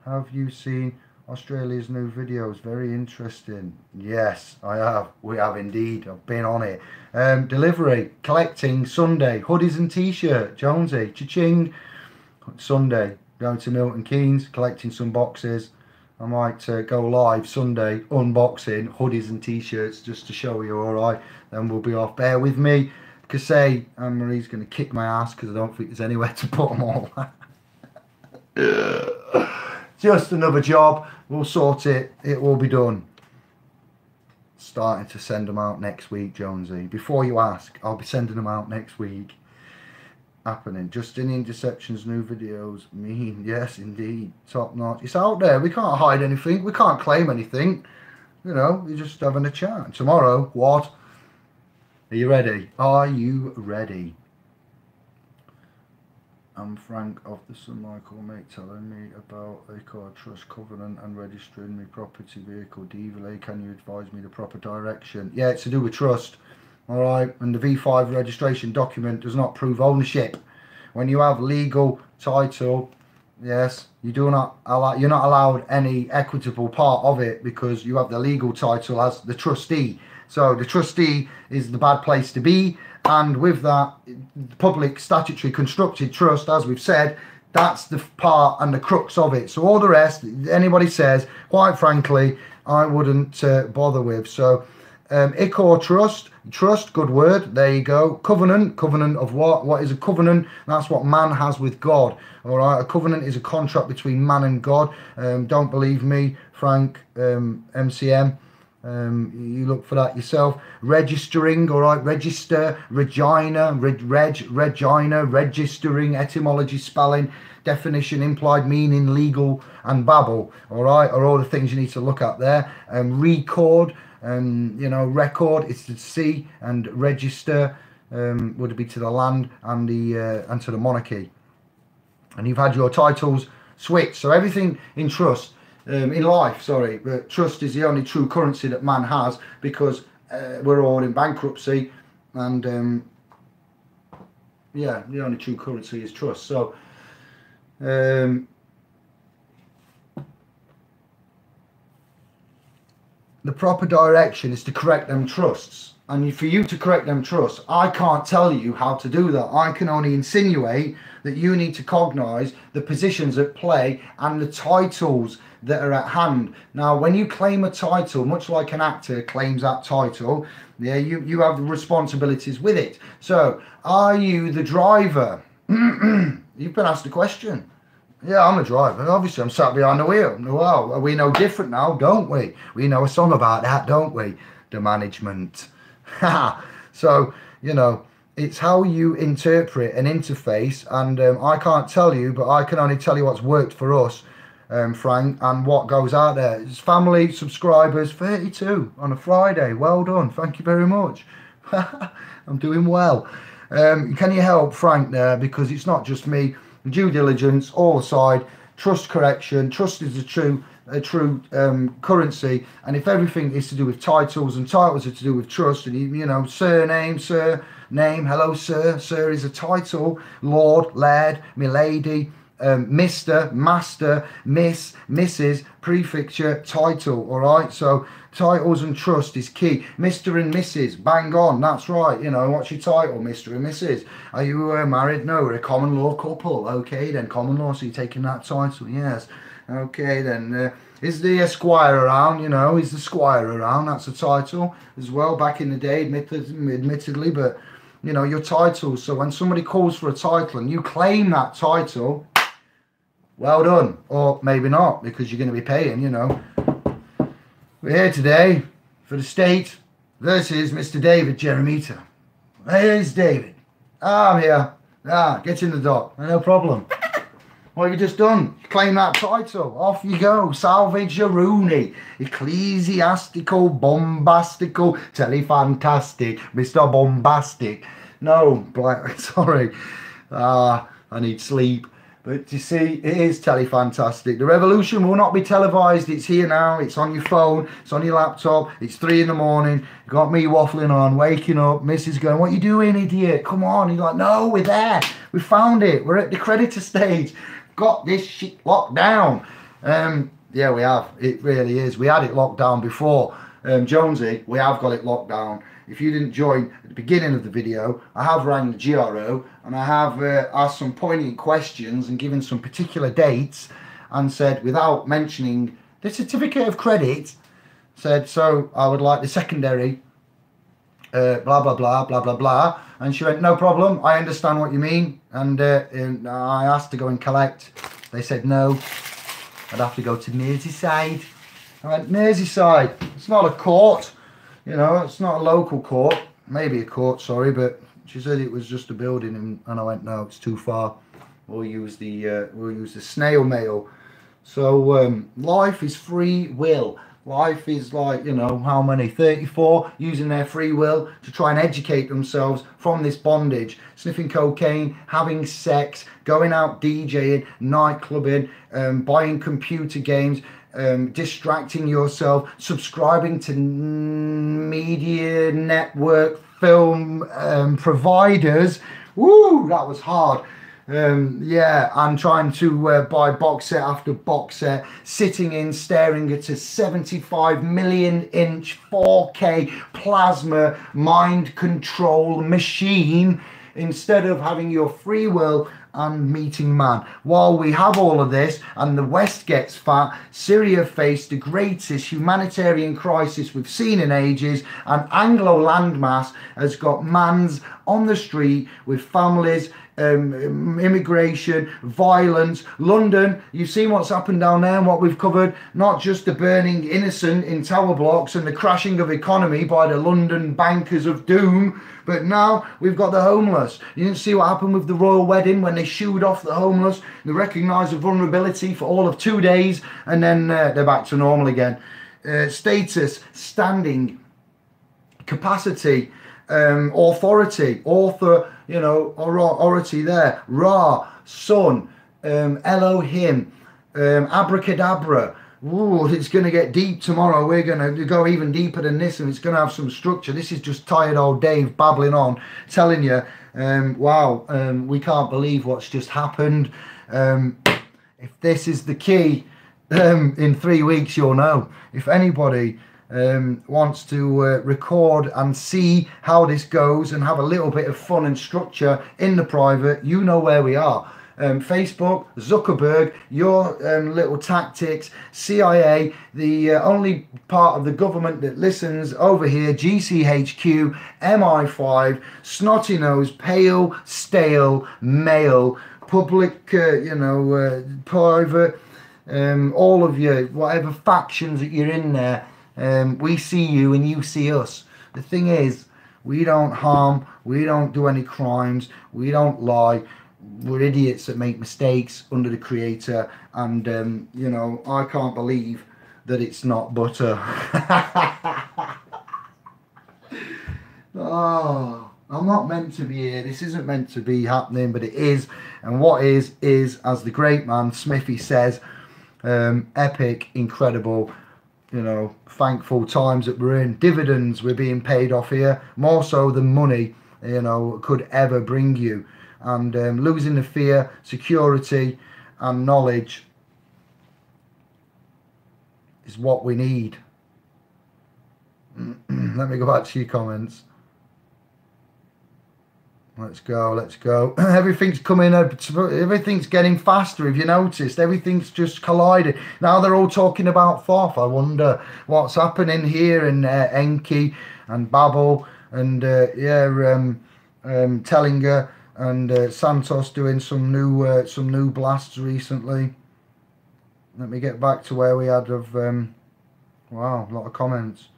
have you seen Australia's new videos? Very interesting. Yes, I have. We have indeed. I've been on it. Delivery, collecting Sunday. Hoodies and t-shirt. Jonesy, cha-ching. Sunday. Going to Milton Keynes, collecting some boxes. I might go live Sunday, unboxing hoodies and t-shirts just to show you, alright? Then we'll be off. Bear with me. Because say, Anne-Marie's going to kick my ass because I don't think there's anywhere to put them all. Just another job. We'll sort it. It will be done. Starting to send them out next week, Jonesy. Before you ask, I'll be sending them out next week. Happening. Justinian Deception's new videos. Mean. Yes, indeed. Top notch. It's out there. We can't hide anything. We can't claim anything. You know, you're just having a chat. Tomorrow, what? Are you ready? Are you ready? I'm Frank of the St Michael, mate, telling me about a car trust covenant and registering my property vehicle DVLA. Can you advise me the proper direction? Yeah, it's to do with trust. Alright, and the V5 registration document does not prove ownership. When you have legal title, yes, you're not allowed any equitable part of it because you have the legal title as the trustee. So the trustee is the bad place to be, and with that, public statutory constructed trust, as we've said, that's the part and the crux of it. So all the rest, anybody says, quite frankly, I wouldn't bother with. So ICOR trust, good word, there you go. Covenant of what? What is a covenant? That's what man has with God. All right, a covenant is a contract between man and God. Don't believe me, Frank, MCM. You look for that yourself. Registering, all right, register, Regina, Regina, registering, etymology, spelling, definition, implied meaning, legal, and babble, all right, are all the things you need to look at there. Record, you know, record is to see, and register would be to the land and the and to the monarchy. And you've had your titles switched. So everything in trust, in life, sorry, but trust is the only true currency that man has because we're all in bankruptcy, and yeah, the only true currency is trust. So the proper direction is to correct them trusts, and for you to correct them trusts, I can't tell you how to do that. I can only insinuate that you need to cognize the positions at play and the titles that are at hand. Now, when you claim a title, much like an actor claims that title, yeah, you have the responsibilities with it. So, are you the driver? You've been asked a question. Yeah, I'm a driver. Obviously, I'm sat behind the wheel. Well, we know different now, don't we? We know a song about that, don't we? The management. So, you know, it's how you interpret an interface, and I can't tell you, but I can only tell you what's worked for us, Frank, and what goes out there. It's family, subscribers, 32 on a Friday. Well done. Thank you very much. I'm doing well. Can you help Frank there? Because it's not just me. Due diligence, all aside, trust correction. Trust is a true currency, and if everything is to do with titles and titles are to do with trust, and you know, surname, sir, name, hello sir, sir is a title, lord, laird, milady, Mr, master, miss, mrs, prefixture, title. All right, so titles and trust is key. Mr and Mrs, bang on, that's right. You know, what's your title? Mr and Mrs. Are you married? No, we're a common law couple. Okay, then common law, so you're taking that title. Yes. Okay, then is the Esquire around? You know, is the Squire around? That's a title as well, back in the day, admittedly, but you know, your titles. So when somebody calls for a title and you claim that title, well done. Or maybe not, because you're going to be paying, you know. We're here today for the state versus Mr. David Jeremita. Here's David. I'm here. Get in the dock. No problem. What have you just done? Claim that title. Off you go. Salvage your Rooney. Ecclesiastical, bombastical, telefantastic, Mr. Bombastic. No, sorry. I need sleep. But you see, it is telefantastic. The revolution will not be televised. It's here now. It's on your phone. It's on your laptop. It's 3 in the morning. You got me waffling on, waking up. Mrs. going, what you doing, idiot? Come on. He's like, no, we're there. We found it. We're at the creditor stage. Got this shit locked down. Yeah, we have. It really is. We had it locked down before. Jonesy, we have got it locked down. If you didn't join at the beginning of the video, I have rang the GRO and I have asked some poignant questions and given some particular dates and said, without mentioning the certificate of credit, said, so I would like the secondary, blah, blah, blah, blah, blah, blah. And she went, no problem, I understand what you mean. And I asked to go and collect. They said no, I'd have to go to Merseyside. I went, Merseyside, it's not a court. You know, it's not a local court, maybe a court, sorry, but she said it was just a building, and I went, no, it's too far. We'll use the snail mail. So life is free will. Life is like, you know, how many? 34 using their free will to try and educate themselves from this bondage, sniffing cocaine, having sex, going out DJing, nightclubbing, buying computer games, distracting yourself, subscribing to media network film providers. Woo, that was hard. Yeah, I'm trying to buy box set after box set, sitting in staring at a 75 million inch 4K plasma mind control machine instead of having your free will and meeting man. While we have all of this and the West gets fat, Syria faced the greatest humanitarian crisis we've seen in ages, and Anglo landmass has got mans on the street with families, immigration, violence. London, you've seen what's happened down there and what we've covered, not just the burning innocent in tower blocks and the crashing of economy by the London bankers of doom, but now we've got the homeless. You didn't see what happened with the royal wedding when they shooed off the homeless. They recognised the vulnerability for all of 2 days, and then they're back to normal again. Status, standing, capacity, authority, author, you know, authority there. Ra, sun, Elohim, abracadabra. Ooh, it's going to get deep tomorrow. We're going to go even deeper than this, and it's going to have some structure. This is just tired old Dave babbling on, telling you, wow, we can't believe what's just happened. If this is the key, in 3 weeks you'll know. If anybody wants to record and see how this goes and have a little bit of fun and structure in the private, you know where we are. Facebook, Zuckerberg, your little tactics, CIA, the only part of the government that listens over here, GCHQ, MI5, snotty nose, pale, stale, male, public, you know, private, all of you, whatever factions that you're in there, we see you and you see us. The thing is, we don't harm, we don't do any crimes, we don't lie. We're idiots that make mistakes under the Creator, and you know, I can't believe that it's not butter. Oh, I'm not meant to be here. This isn't meant to be happening, but it is. And what is, as the great man Smithy says, epic, incredible, you know, thankful times that we're in. Dividends we're being paid off here, more so than money, you know, could ever bring you. And losing the fear, security and knowledge is what we need. Let me go back to your comments. Let's go, let's go. Everything's coming up, everything's getting faster. Have you noticed? Everything's just collided. Now they're all talking about Thoth. I wonder what's happening here in Enki and Babel and Tellinger and Santos doing some new blasts recently. let me get back to where we had of, wow, a lot of comments.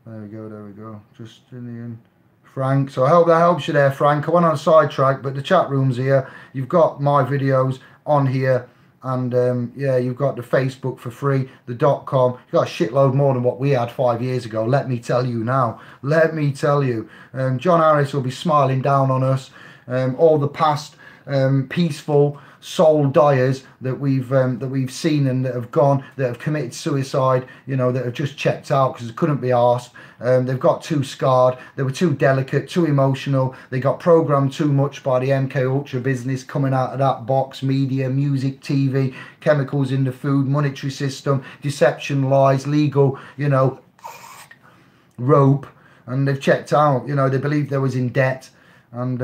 There we go, Justinian. Frank, so I hope that helps you there, Frank. I went on a sidetrack, but the chat room's here. You've got my videos on here, and yeah, you've got the Facebook for free, the .com. You've got a shitload more than what we had 5 years ago, let me tell you now. Let me tell you. John Harris will be smiling down on us. All the past peaceful soul dyers that we've seen and that have gone, that have committed suicide, you know, that have just checked out because they couldn't be arsed. They've got too scarred, they were too delicate, too emotional, they got programmed too much by the MK Ultra business coming out of that box, media, music, TV, chemicals in the food, monetary system, deception, lies, legal, you know, rope, and they've checked out, you know, they believed they was in debt. And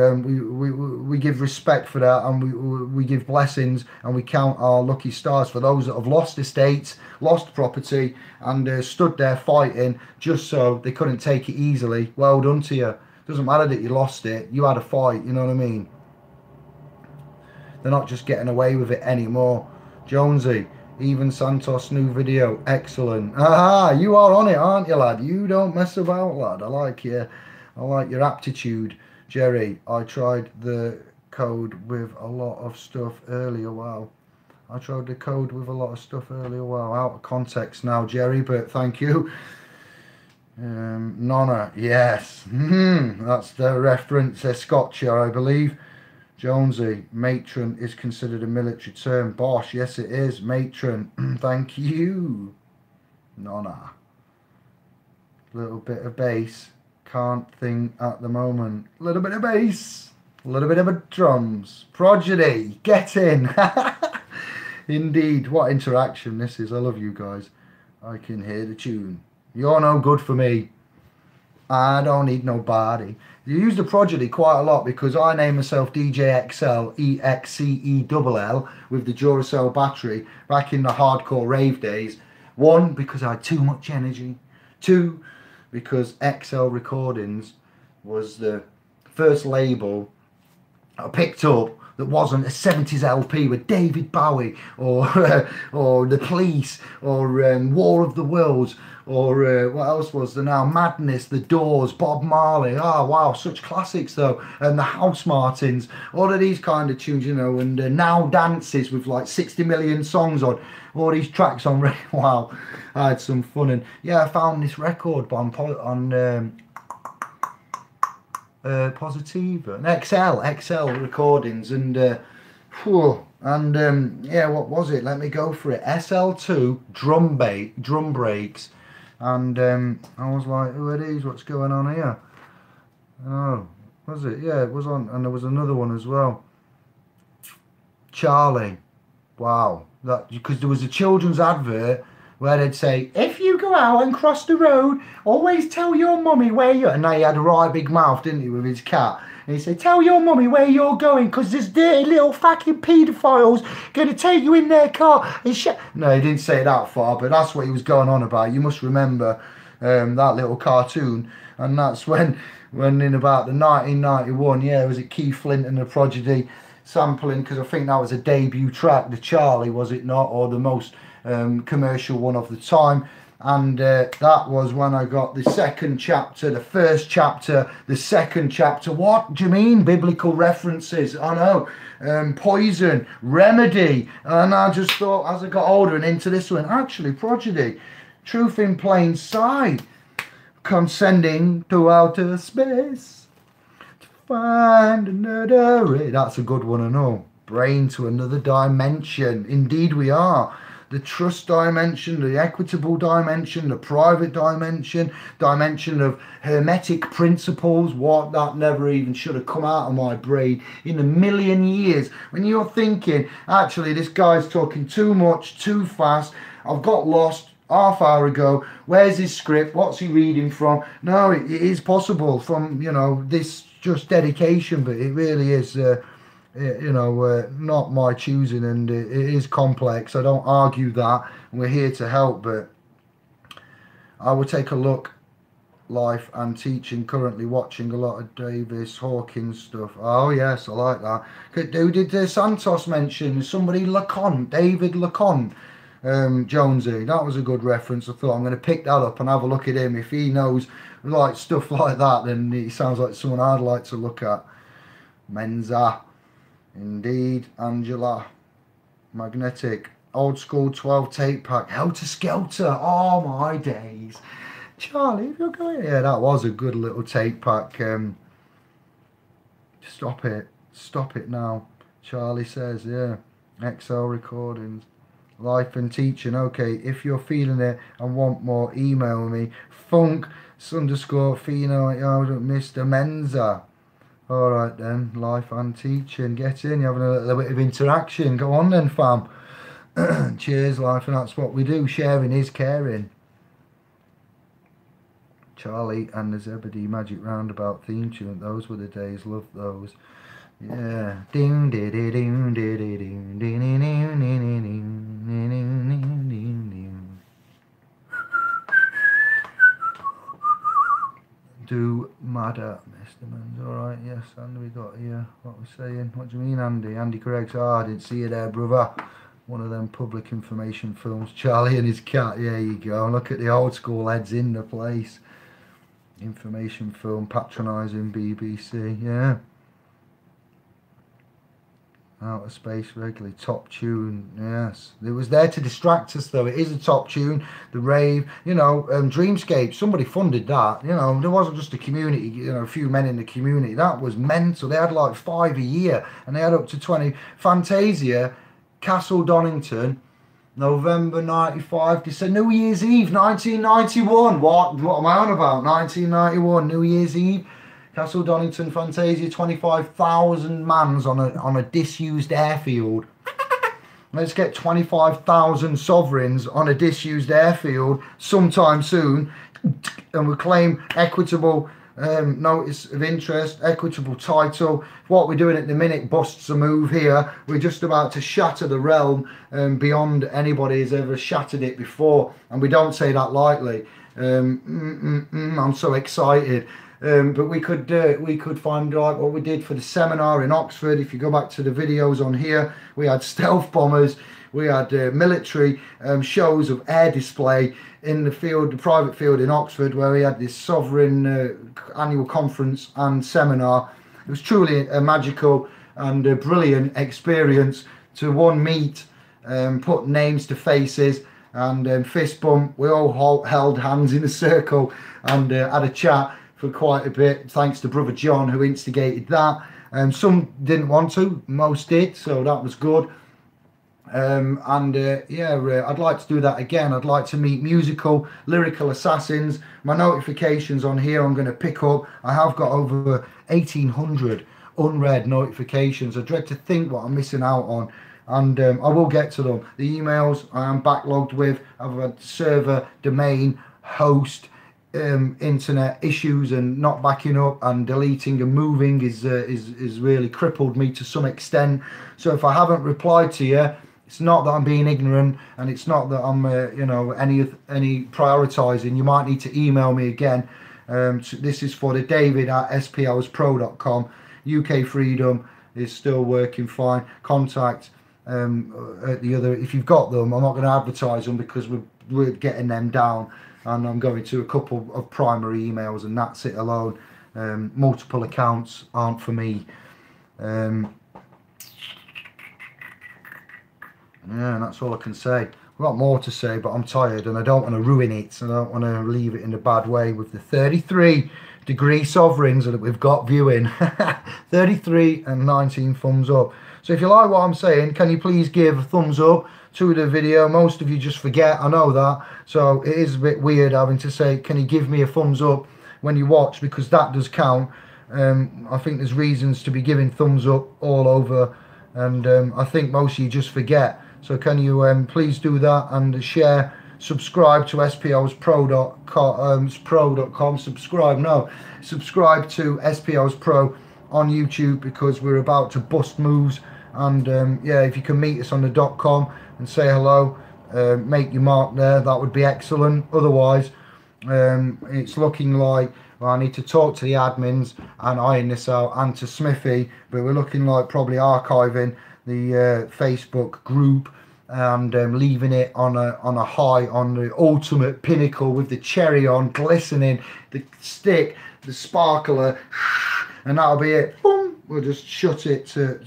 we give respect for that, and we give blessings, and we count our lucky stars for those that have lost estates, lost property, and stood there fighting just so they couldn't take it easily. Well done to you. Doesn't matter that you lost it, you had a fight, you know what I mean? They're not just getting away with it anymore. Jonesy, even Santos new video, excellent. Aha, you are on it, aren't you, lad? You don't mess about, lad. I like your aptitude. Jerry, I tried the code with a lot of stuff earlier. Wow. I tried the code with a lot of stuff earlier. Wow. Out of context now, Jerry, but thank you. Nonna, yes. That's the reference. Scotcher, I believe. Jonesy, matron is considered a military term. Bosh, yes it is. Matron, thank you. Nonna. Little bit of bass. Can't think at the moment. A little bit of bass, a little bit of a drums. Prodigy, get in. Indeed, what interaction this is. I love you guys. I can hear the tune. You're no good for me. I don't need nobody. You use the Prodigy quite a lot because I name myself DJ XL, EXCELL, with the Duracell battery back in the hardcore rave days. One, because I had too much energy. Two, because XL Recordings was the first label I picked up that wasn't a 70s LP with David Bowie or or The Police or War of the Worlds or what else was there now? Madness, The Doors, Bob Marley. Oh wow, such classics though. And the House Martins, all of these kind of tunes, you know, and Now Dances with like 60 million songs on. All these tracks on, wow, I had some fun. And yeah, I found this record on Positiva, and XL Recordings, and yeah, what was it? Let me go for it. SL2 drum breaks, and I was like, who are these? What's going on here? Oh, was it? Yeah, it was on, and there was another one as well. Charlie, wow. That because there was a children's advert where they'd say, if you go out and cross the road, always tell your mummy where you're... And now he had a right big mouth, didn't he, with his cat. And he said, tell your mummy where you're going, because this dirty little fucking paedophile's going to take you in their car. And no, he didn't say it that far, but that's what he was going on about. You must remember that little cartoon. And that's when in about the 1991, yeah, was it Keith Flint and the Prodigy sampling, because I think that was a debut track, the Charlie, was it not, or the most commercial one of the time. And that was when I got the second chapter, the first chapter, the second chapter. What do you mean? Biblical references, I know. Poison, Remedy. And I just thought, as I got older and into this one, actually, Prodigy, Truth in Plain Sight, condescending to outer space. Find another. That's a good one, I know. Brain to another dimension. Indeed we are. The trust dimension, the equitable dimension, the private dimension, dimension of hermetic principles. What? That never even should have come out of my brain in a million years. When you're thinking, actually, this guy's talking too much, too fast. I've got lost half hour ago. Where's his script? What's he reading from? No, it is possible from, you know, this just dedication, but it really is you know, not my choosing, and it is complex. I don't argue that, and we're here to help. But I will take a look. Life and teaching, currently watching a lot of Davis Hawkins stuff. Oh yes, I like that. Who did Santos mention? Somebody, Lacan, David Lacan. Jonesy. That was a good reference. I thought I'm going to pick that up and have a look at him. If he knows like stuff like that, then he sounds like someone I'd like to look at. Menza. Indeed. Angela. Magnetic. Old school 12 tape pack. Helter Skelter. Oh my days. Charlie, if you're going... Yeah, that was a good little tape pack. Stop it. Stop it now. Charlie says, yeah. XL recordings. Life and teaching. Okay, if you're feeling it and want more, email me. Funk_Fino, Mr. Menza. Alright then, life and teaching. Get in, you're having a little bit of interaction. Go on then, fam. Cheers, life, and that's what we do. Sharing is caring. Charlie and the Zebedee Magic Roundabout theme tune. Those were the days. Love those. Yeah. Ding ding ding ding ding ding ding ding ding. Do matter, Mr. Mans. Alright, yes, and we got here. What we're saying. What do you mean, Andy? Andy Craig's. Oh, I didn't see you there, brother. One of them public information films. Charlie and his cat. Yeah, you go. Look at the old school heads in the place. Information film, patronising BBC. Yeah. Outer Space regularly. Top tune. Yes. It was there to distract us, though. It is a top tune. The rave. You know, Dreamscape. Somebody funded that. You know, there wasn't just a community, you know, a few men in the community. That was mental. They had like 5 a year. And they had up to 20. Fantasia, Castle Donington, November 95. They said New Year's Eve, 1991. What am I on about? 1991, New Year's Eve. Castle Donington, Fantasia, 25,000 mans on a disused airfield. Let's get 25,000 sovereigns on a disused airfield sometime soon, and we'll claim equitable notice of interest, equitable title. What we're doing at the minute busts a move here. We're just about to shatter the realm beyond anybody has ever shattered it before, and we don't say that lightly. I'm so excited. But we could find like what we did for the seminar in Oxford. If you go back to the videos on here, we had stealth bombers, we had military shows of air display in the field, the private field in Oxford, where we had this sovereign annual conference and seminar. It was truly a magical and a brilliant experience to meet, put names to faces, and fist bump. We all held hands in a circle and had a chat for quite a bit, thanks to brother John, who instigated that. Some didn't want to, most did, so that was good. Yeah, I'd like to do that again. I'd like to meet musical, lyrical assassins. My notifications on here I'm going to pick up. I have got over 1,800 unread notifications. I dread to think what I'm missing out on. And I will get to them. The emails I am backlogged with. I've had server, domain, host, internet issues and not backing up, and deleting and moving is really crippled me to some extent. So if I haven't replied to you, it's not that I'm being ignorant, and it's not that I'm you know, any prioritizing. You might need to email me again. This is for the david@splspro.com. UK Freedom is still working fine. Contact at the other, if you've got them. I'm not going to advertise them because we're getting them down, and I'm going to a couple of primary emails, and that's it alone. Multiple accounts aren't for me. Yeah, and that's all I can say. I've got more to say, but I'm tired and I don't want to ruin it. So I don't want to leave it in a bad way with the 33-degree sovereigns that we've got viewing. 33 and 19 thumbs up. So if you like what I'm saying, can you please give a thumbs up to the video? Most of you just forget, I know that. So it is a bit weird having to say, can you give me a thumbs up when you watch, because that does count. I think there's reasons to be giving thumbs up all over, and I think most of you just forget. So can you please do that and share, subscribe to splspro.com, subscribe to SPL's Pro on YouTube, because we're about to bust moves. And yeah, if you can meet us on the .com and say hello, make your mark there, that would be excellent. Otherwise, it's looking like, well, I need to talk to the admins and iron this out, and to Smithy, but we're looking like probably archiving the Facebook group and leaving it on a high, on the ultimate pinnacle with the cherry on, glistening, the stick, the sparkler, and that'll be it. Boom! We'll just shut it to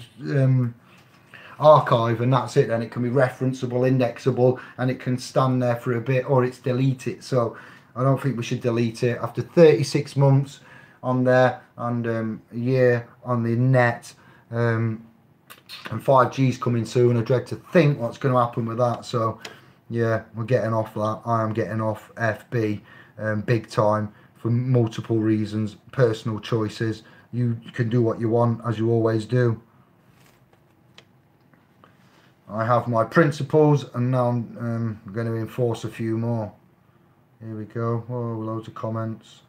archive, and that's it. Then it can be referenceable, indexable, and it can stand there for a bit, or it's deleted. So I don't think we should delete it after 36 months on there, and a year on the net, and 5G's coming soon. I dread to think what's going to happen with that. So yeah, we're getting off that. I am getting off FB big time, for multiple reasons, personal choices. You can do what you want, as you always do. I have my principles, and now I'm going to enforce a few more. Here we go. Oh, loads of comments.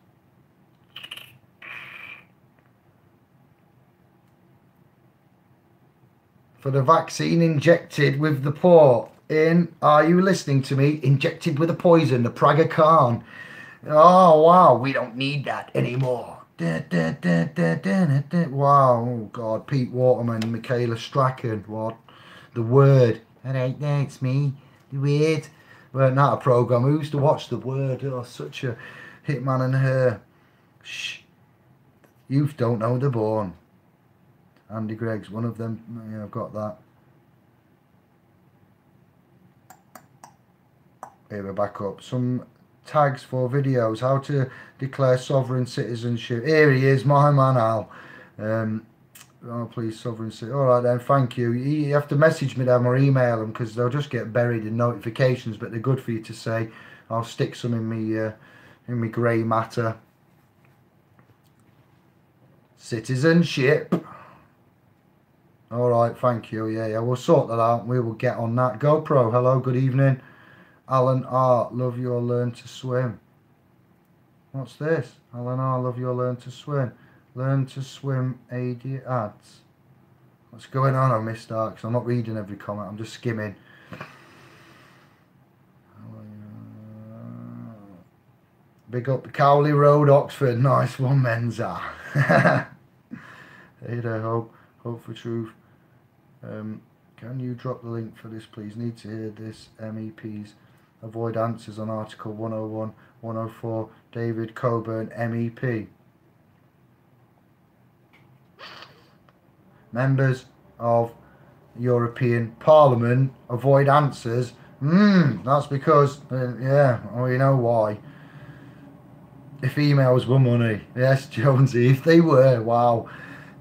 For the vaccine injected with the port in, are you listening to me? Injected with a poison, the Praga Khan. Oh wow, we don't need that anymore. Wow, oh god, Pete Waterman, Michaela Strachan, what? The Word. Alright, there, it's me. The Word. Weren't that a programme? Who used to watch The Word? Oh, such a Hitman and Her. Shh. Youth don't know they're born. Andy Gregg's one of them. Yeah, I've got that. Here we're back up. Some tags for videos. How to declare sovereign citizenship. Here he is, my man Al. Oh, please, sovereign citizenship. All right then, thank you. You have to message me them or email them, because they'll just get buried in notifications, but they're good for you to say. I'll stick some in me grey matter. Citizenship. All right, thank you. Yeah, we'll sort that out. We will get on that. GoPro, hello, good evening. Alan R, love your learn to swim. What's this? Alan R, love your learn to swim. Learn to swim AD ads. What's going on? I missed that because I'm not reading every comment. I'm just skimming. Big up Cowley Road, Oxford. Nice one, Menza. Hey there, hope for truth. Can you drop the link for this, please? Need to hear this. MEPs avoid answers on Article 101, 104. David Coburn, MEP. Members of European Parliament avoid answers. That's because, yeah, we know why. If emails were money. Yes, Jonesy, if they were, wow.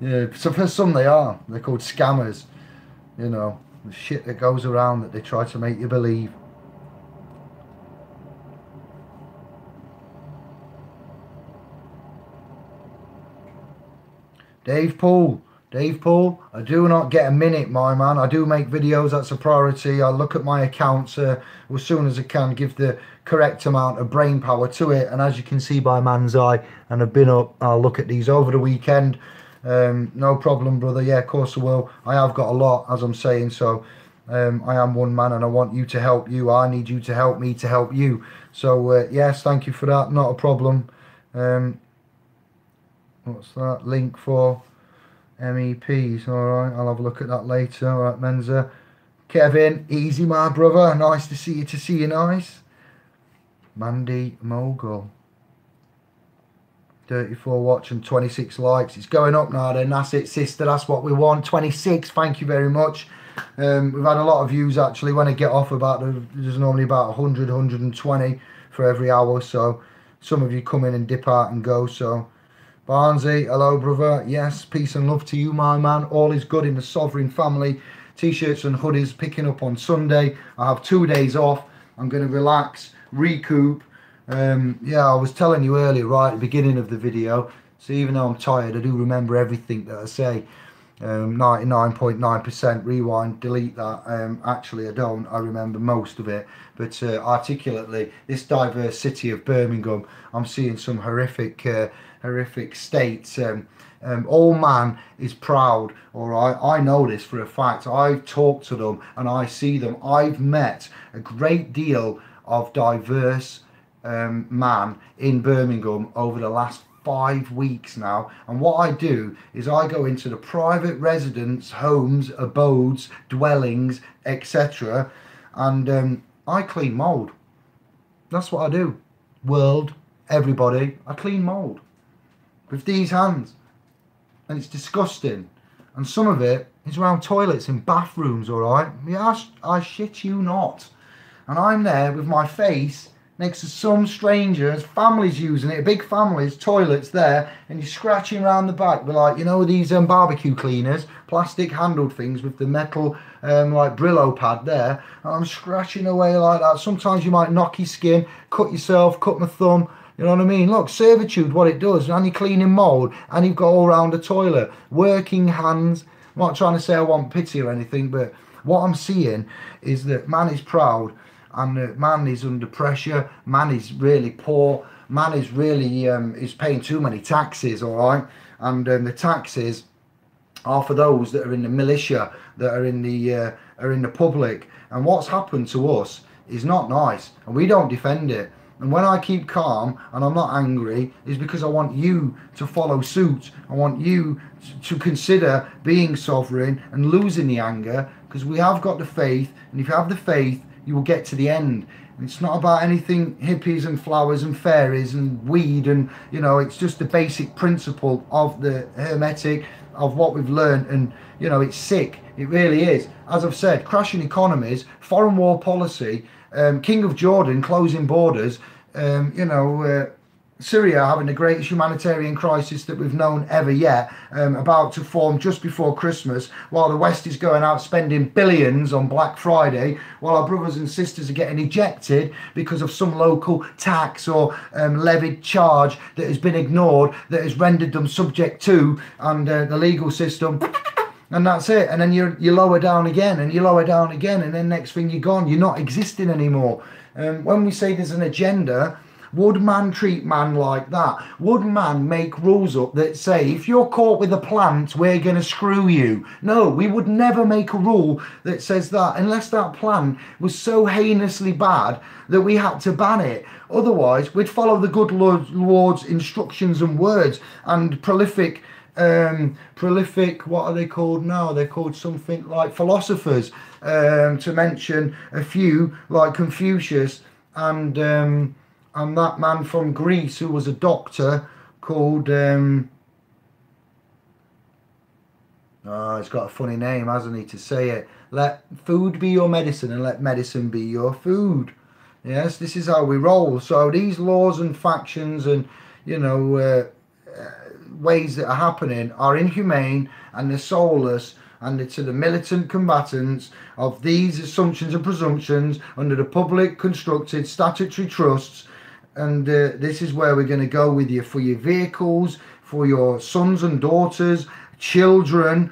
Yeah, so for some they are. They're called scammers. You know, the shit that goes around that they try to make you believe. Dave Paul, I do not get a minute, my man. I do make videos, that's a priority. I look at my accounts as soon as I can, give the correct amount of brain power to it. And as you can see by man's eye, and I've been up, I'll look at these over the weekend. No problem, brother. Yeah, of course I will. I have got a lot, as I'm saying, so I am one man and I want you to help you. I need you to help me to help you. So yes, thank you for that. Not a problem. What's that? Link for MEPs. Alright, I'll have a look at that later. Alright, Menza. Kevin, easy, my brother. Nice to see you, nice. Mandy Mogul. 34 watch and 26 likes. It's going up now then. That's it, sister. That's what we want. 26. Thank you very much. We've had a lot of views actually. When I get off, there's normally about 100, 120 for every hour. So some of you come in and dip out and go. So Barnsey, hello brother. Yes, peace and love to you, my man. All is good in the Sovereign family. T-shirts and hoodies picking up on Sunday. I have 2 days off. I'm going to relax, recoup. Yeah, I was telling you earlier, right at the beginning of the video, so even though I'm tired, I do remember everything that I say. 99.9% rewind, delete that. Actually, I don't. I remember most of it. But articulately, this diverse city of Birmingham, I'm seeing some horrific states. All man is proud, all right? I know this for a fact. I've talked to them and I see them. I've met a great deal of diverse man in Birmingham over the last 5 weeks now, and what I do is I go into the private residence, homes, abodes, dwellings, etc., and I clean mould. That's what I do. World, everybody, I clean mould with these hands, and it's disgusting. And some of it is around toilets in bathrooms, all right? Yeah, I shit you not. And I'm there with my face next to some strangers, families using it, big families, toilets there, and you're scratching around the back with, like, you know, these barbecue cleaners, plastic handled things with the metal like Brillo pad there, and I'm scratching away like that. Sometimes you might knock your skin, cut yourself, cut my thumb, you know what I mean? Look, servitude, what it does, and you're cleaning mould, and you've got all round the toilet, working hands. I'm not trying to say I want pity or anything, but what I'm seeing is that man is proud, and man is under pressure, man is really poor, man is really is paying too many taxes, all right? And the taxes are for those that are in the militia, that are in the public. And what's happened to us is not nice, and we don't defend it. And when I keep calm and I'm not angry, is because I want you to follow suit. I want you to consider being sovereign and losing the anger, because we have got the faith, and if you have the faith, you will get to the end. And it's not about anything hippies and flowers and fairies and weed, and, you know, it's just the basic principle of the hermetic, of what we've learned. And, you know, it's sick, it really is. As I've said, crashing economies, foreign war policy, King of Jordan closing borders, you know, Syria having the greatest humanitarian crisis that we've known ever yet, about to form just before Christmas, while the West is going out spending billions on Black Friday, while our brothers and sisters are getting ejected because of some local tax or levied charge that has been ignored, that has rendered them subject to, and the legal system. And that's it. And then you lower down again, and you lower down again, and then next thing you're gone. You're not existing anymore. When we say there's an agenda, would man treat man like that? Would man make rules up that say, if you're caught with a plant, we're going to screw you? No, we would never make a rule that says that, unless that plant was so heinously bad that we had to ban it. Otherwise, we'd follow the good Lord's instructions and words. And prolific, what are they called now? They're called something like philosophers, to mention a few, like Confucius, and that man from Greece who was a doctor called, it's got a funny name, hasn't he, to say it. Let food be your medicine, and let medicine be your food. Yes, this is how we roll. So these laws and factions and, you know, ways that are happening are inhumane, and they're soulless, and it's to the militant combatants of these assumptions and presumptions under the public constructed statutory trusts. And this is where we're going to go with you, for your vehicles, for your sons and daughters, children,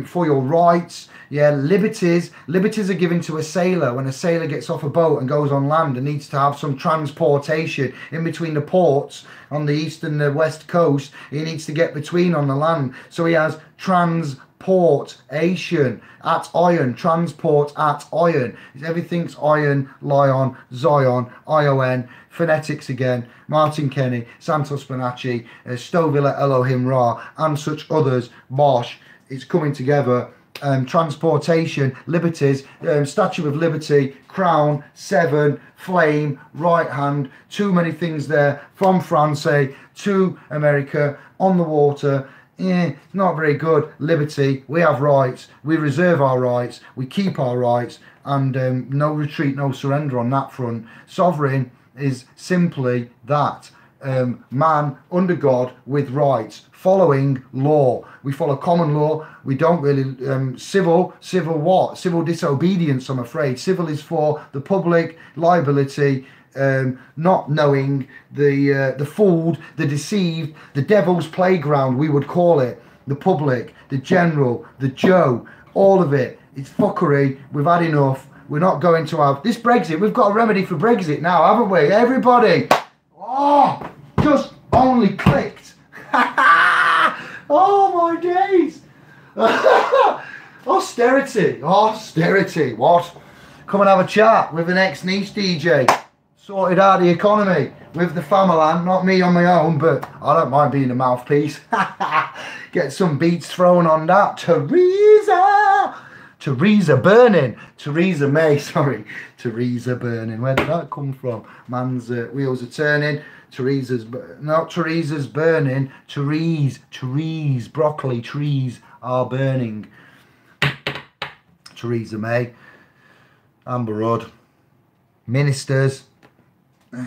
for your rights. Yeah, liberties. Liberties are given to a sailor when a sailor gets off a boat and goes on land and needs to have some transportation in between the ports on the east and the west coast. He needs to get between on the land. So he has transportation at iron, transport at iron. Everything's iron, lion, Zion, ION, phonetics again, Martin Kenny, Santos Bonacci, Stovilla Elohim Ra, and such others. Bosh, it's coming together. Transportation, liberties, Statue of Liberty, crown, 7, flame, right hand, too many things there, from France to America, on the water. Not very good. Liberty, we have rights, we reserve our rights, we keep our rights, and no retreat, no surrender on that front. Sovereign is simply that. Man under God with rights, following law. We follow common law. We don't really civil what? Civil disobedience, I'm afraid. Civil is for the public liability, not knowing, the fooled, the deceived, the devil's playground, we would call it. The public, the general, the Joe, all of it. It's fuckery. We've had enough. We're not going to have this Brexit. We've got a remedy for Brexit now, haven't we? Everybody. Oh, just only clicked. Oh my days. Austerity. What? Come and have a chat with an ex-niece DJ. sorted out the economy with the family, not me on my own, but I don't mind being a mouthpiece. Get some beats thrown on that. Theresa burning. Theresa May, sorry. Theresa burning. Where did that come from? Man's wheels are turning. Teresa's burning. Trees, broccoli trees are burning. Theresa May. Amber Rudd. Ministers.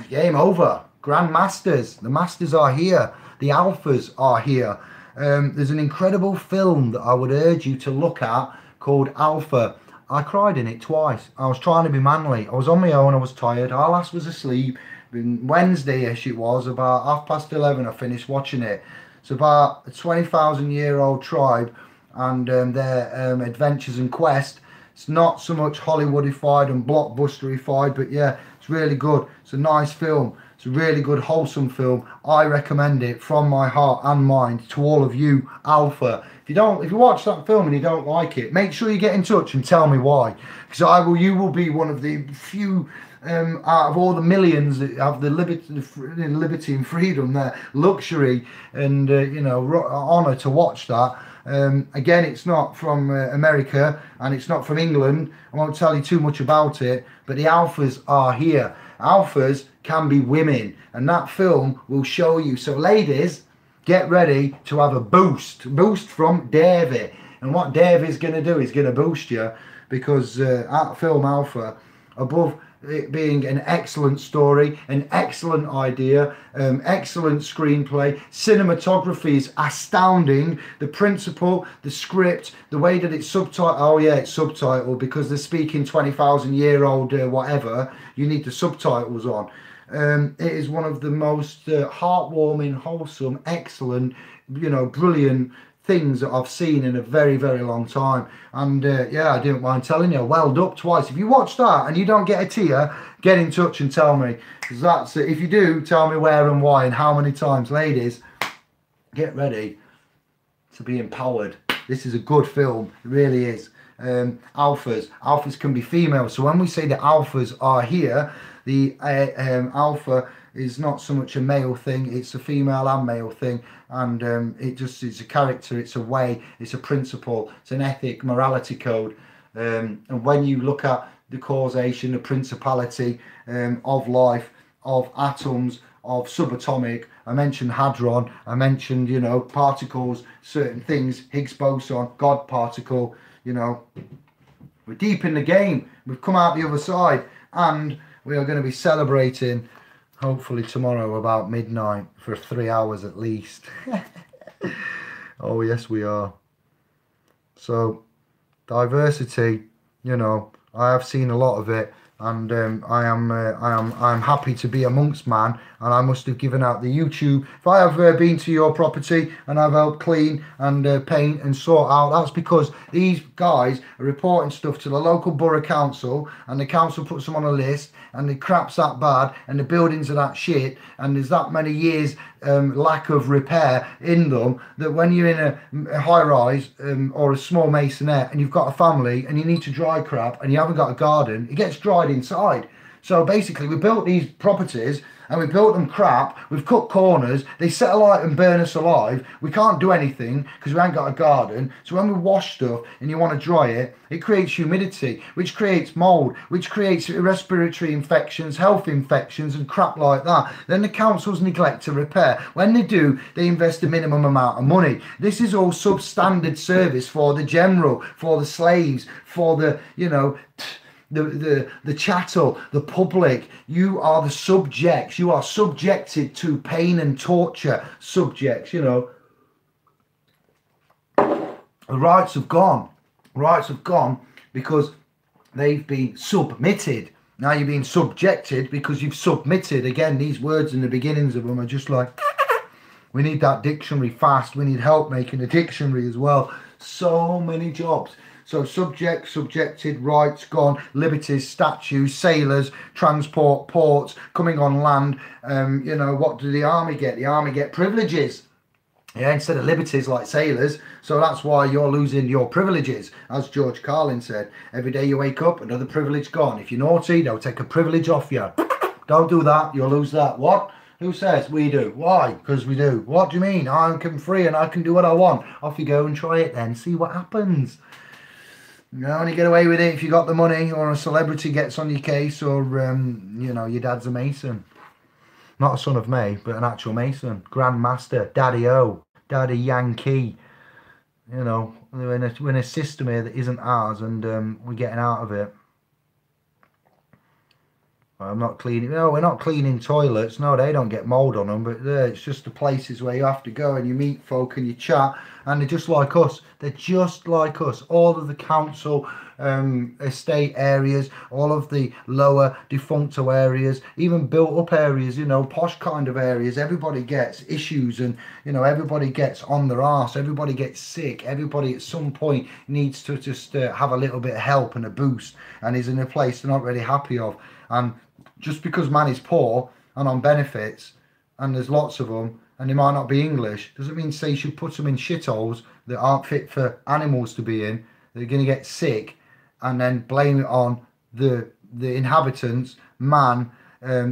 Game over. Grandmasters. The masters are here. The alphas are here. There's an incredible film that I would urge you to look at called Alpha. I cried in it twice. I was trying to be manly. I was on my own. I was tired. Our lass was asleep. Wednesday-ish it was. About 11:30 I finished watching it. It's about a 20,000-year-old tribe and their adventures and quest. It's not so much Hollywoodified and blockbusterified, but yeah, it's really good. It's a nice film. It's a really good, wholesome film. I recommend it from my heart and mind to all of you, Alpha. If you watch that film and you don't like it, make sure you get in touch and tell me why. Because you will be one of the few out of all the millions that have the liberty and freedom, their luxury and honour to watch that. Again, it's not from America and it's not from England. I won't tell you too much about it, but the alphas are here. Alphas can be women, and that film will show you. So ladies, get ready to have a boost from Davey. And what Davey's going to do is going to boost you, because at film Alpha, above it being an excellent story, an excellent idea, excellent screenplay, cinematography is astounding. The principle, the script, the way that it's subtitled. Oh yeah, it's subtitled because they're speaking 20,000-year-old whatever. You need the subtitles on. It is one of the most heartwarming, wholesome, excellent, brilliant things that I've seen in a very, very long time. And yeah, I didn't mind telling you, welled up twice. If you watch that and you don't get a tear, get in touch and tell me, because that's it. If you do, tell me where and why and how many times. Ladies, get ready to be empowered. This is a good film, it really is. Alphas can be female, so when we say the alphas are here, the alpha is not so much a male thing, it's a female and male thing, and it's a character, it's a way, it's a principle, it's an ethic, morality code. And when you look at the causation, the principality of life, of atoms, of subatomic, I mentioned hadron, I mentioned particles, certain things, Higgs boson, God particle, we're deep in the game, we've come out the other side, and we are going to be celebrating hopefully tomorrow about midnight for 3 hours at least. Oh yes, we are. So diversity, I have seen a lot of it, and I am happy to be amongst man, and I must have given out the YouTube. If I have been to your property and I've helped clean and paint and sort out, that's because these guys are reporting stuff to the local borough council, and the council puts them on a list, and the crap's that bad, and the buildings are that shit, and there's that many years lack of repair in them, that when you're in a high rise or a small masonette and you've got a family and you need to dry crap and you haven't got a garden, it gets dried inside. So basically we built these properties and we built them crap, we've cut corners, they set alight and burn us alive, we can't do anything because we ain't got a garden. So when we wash stuff and you want to dry it, it creates humidity, which creates mould, which creates respiratory infections, health infections and crap like that. Then the councils neglect to repair. When they do, they invest a minimum amount of money. This is all substandard service for the general, for the slaves, for the, the chattel, the public. You are the subjects. You are subjected to pain and torture. Subjects, The rights have gone. Rights have gone because they've been submitted. Now you're being subjected because you've submitted. Again, these words in the beginnings of them are just like, we need that dictionary fast. We need help making a dictionary as well. So many jobs. So subject, subjected, rights gone, liberties, statues, sailors, transport, ports, coming on land. What do the army get? The army get privileges. Yeah, instead of liberties like sailors. So that's why you're losing your privileges. As George Carlin said, every day you wake up, another privilege gone. If you're naughty, they'll take a privilege off you. Don't do that. You'll lose that. What? Who says? We do. Why? Because we do. What do you mean? I'm free and I can do what I want. Off you go and try it then. See what happens. You only get away with it if you got the money, or a celebrity gets on your case, or, you know, your dad's a Mason. Not a son of May, but an actual Mason. Grandmaster. Daddy-O. Daddy Yankee. You know, we're in a system here that isn't ours, and we're getting out of it. I'm not cleaning. No, we're not cleaning toilets. No, they don't get mould on them. But it's just the places where you have to go and you meet folk and you chat, and they're just like us. They're just like us. All of the council estate areas, all of the lower defuncto areas, even built up areas, you know, posh kind of areas. Everybody gets issues, and you know, everybody gets on their arse. Everybody gets sick. Everybody at some point needs to just have a little bit of help and a boost, and is in a place they're not really happy of. And just because man is poor and on benefits, and there's lots of them, and they might not be English, doesn't mean say you should put them in shitholes that aren't fit for animals to be in. They're going to get sick, and then blame it on the inhabitants, man,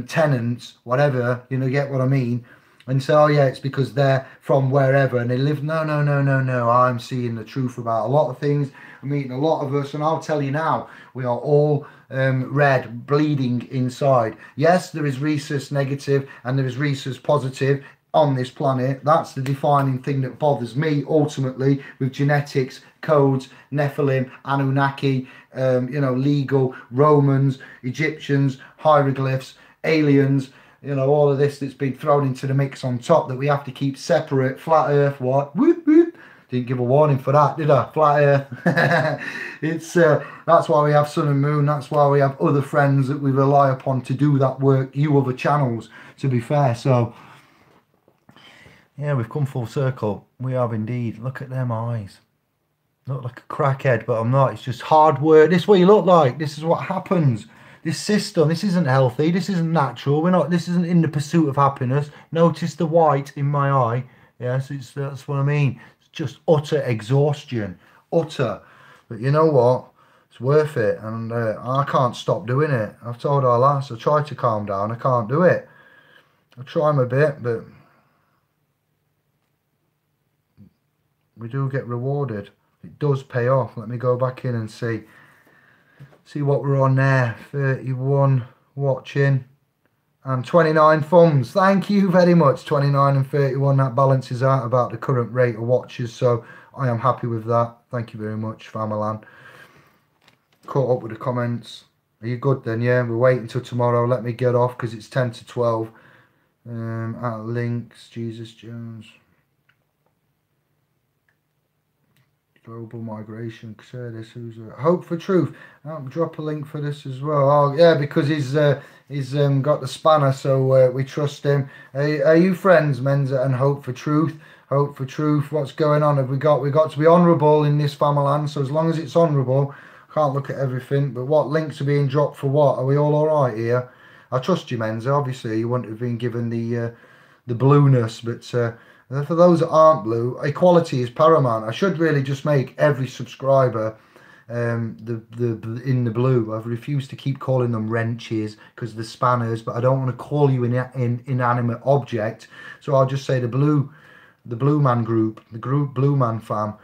tenants, whatever. You know, get what I mean? And so, oh yeah, it's because they're from wherever and they live. No. I'm seeing the truth about a lot of things. I'm meeting a lot of us, and I'll tell you now, we are all red, bleeding inside. Yes, there is rhesus negative and there is rhesus positive on this planet. That's the defining thing that bothers me ultimately, with genetics, codes, Nephilim, Anunnaki, you know, legal, Romans, Egyptians, hieroglyphs, aliens, you know, all of this that's been thrown into the mix on top that we have to keep separate. Flat earth, what? Whoop, whoop. Didn't give a warning for that, did I? Flat earth. It's that's why we have sun and moon. That's why we have other friends that we rely upon to do that work. You other channels, to be fair. So yeah, we've come full circle. We have indeed. Look at them eyes. Look like a crackhead, but I'm not. It's just hard work. This is what you look like. This is what happens. This system, this isn't healthy. This isn't natural. We're not. This isn't in the pursuit of happiness. Notice the white in my eye. Yes, that's what I mean. It's just utter exhaustion. Utter. But you know what? It's worth it. And I can't stop doing it. I've told our lass, I try to calm down. I can't do it. I try my bit, but we do get rewarded. It does pay off. Let me go back in and see what we're on there. 31 watching and 29 thumbs. Thank you very much. 29 and 31, that balances out about the current rate of watches, so I am happy with that. Thank you very much, Famalan. Caught up with the comments. Are you good then? Yeah, we're waiting until tomorrow. Let me get off because it's 10 to 12. At links, Jesus Jones. Global migration, Curtis, who's Hope for Truth. I'll drop a link for this as well. Oh yeah, because he's got the spanner, so we trust him. Are you friends, Menza and Hope for Truth? Hope for Truth. What's going on? Have we got to be honourable in this family? So as long as it's honourable, I can't look at everything. But what links are being dropped for what? Are we all right here? I trust you, Menza. Obviously, you wouldn't have been given the blueness, but. For those that aren't blue, equality is paramount. I should really just make every subscriber in the blue. I've refused to keep calling them wrenches because they're spanners, but I don't want to call you an inanimate object. So I'll just say the blue man group, the group blue man fam.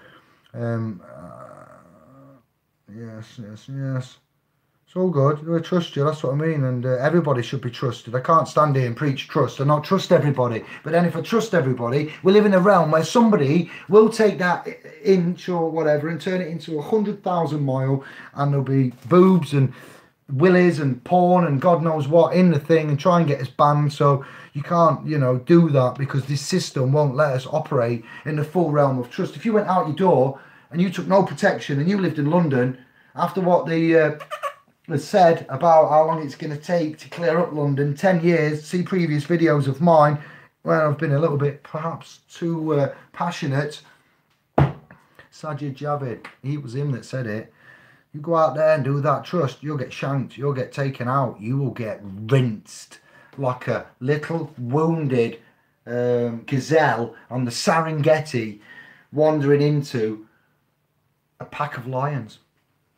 Yes. It's all good. We trust you, that's what I mean. And everybody should be trusted. I can't stand here and preach trust and not trust everybody. But then if I trust everybody, we live in a realm where somebody will take that inch or whatever and turn it into 100,000 mile, and there'll be boobs and willies and porn and God knows what in the thing and try and get us banned. So you can't, you know, do that because this system won't let us operate in the full realm of trust. If you went out your door and you took no protection and you lived in London, after what the... has said about how long it's going to take to clear up London, 10 years, see previous videos of mine where I've been a little bit perhaps too passionate. Sajid Javid, he was him that said it. You go out there and do that trust, you'll get shanked, you'll get taken out, you will get rinsed like a little wounded gazelle on the Serengeti wandering into a pack of lions.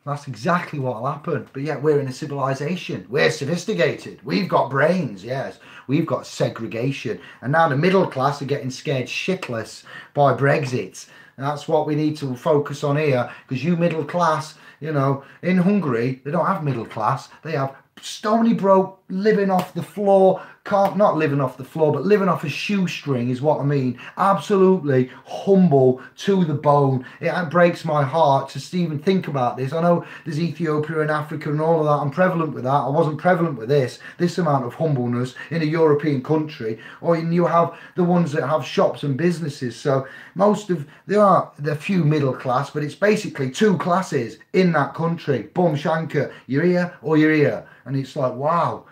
That's exactly what'll happen. But yet we're in a civilization. We're sophisticated. We've got brains, yes. We've got segregation. And now the middle class are getting scared shitless by Brexit. And that's what we need to focus on here. Because you middle class, you know, in Hungary, they don't have middle class. They have stony broke, living off the floor. Not living off the floor, but living off a shoestring is what I mean. Absolutely humble to the bone. It breaks my heart to even think about this. I know there's Ethiopia and Africa and all of that. I'm prevalent with that. I wasn't prevalent with this amount of humbleness in a European country. Or you have the ones that have shops and businesses. So there are the few middle class, but it's basically two classes in that country. Bum shanker, you're here or you're here. And it's like, wow.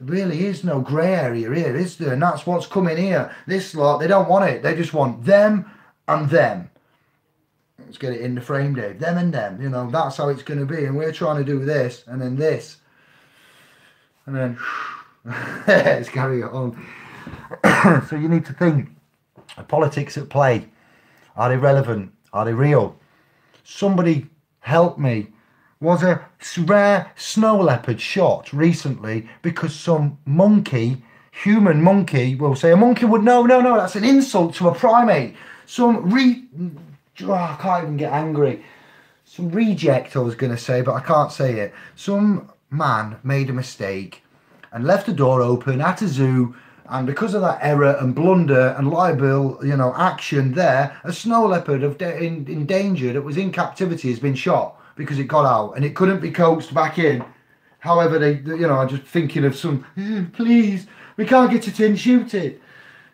There really is no grey area here, is there? And that's what's coming here. This lot, they don't want it. They just want them and them. Let's get it in the frame, Dave. Them and them. You know, that's how it's going to be. And we're trying to do this and then this. And then, let's carry it on. So you need to think, the politics at play, are they relevant? Are they real? Somebody help me. Was a rare snow leopard shot recently because some monkey, human monkey, will say a monkey would, no, that's an insult to a primate. I can't even get angry. Some reject, I was going to say, but I can't say it. Some man made a mistake and left the door open at a zoo, and because of that error and blunder and liable, you know, action there, a snow leopard endangered that was in captivity has been shot. Because it got out and it couldn't be coaxed back in. However, I'm just thinking of some, please, we can't get it in, shoot it.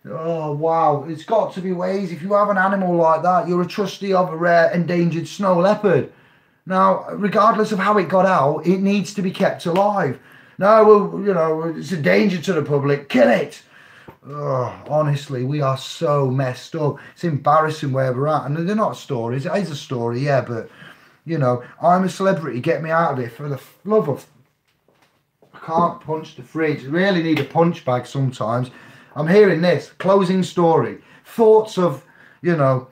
Oh, wow. It's got to be ways. If you have an animal like that, you're a trustee of a rare endangered snow leopard. Now, regardless of how it got out, it needs to be kept alive. No, well, you know, it's a danger to the public. Kill it. Oh, honestly, we are so messed up. It's embarrassing where we're at. And they're not stories. It is a story, yeah, but... You know, I'm a celebrity, get me out of here for the love of... I can't punch the fridge. I really need a punch bag sometimes. I'm hearing this. Closing story. Thoughts of, you know,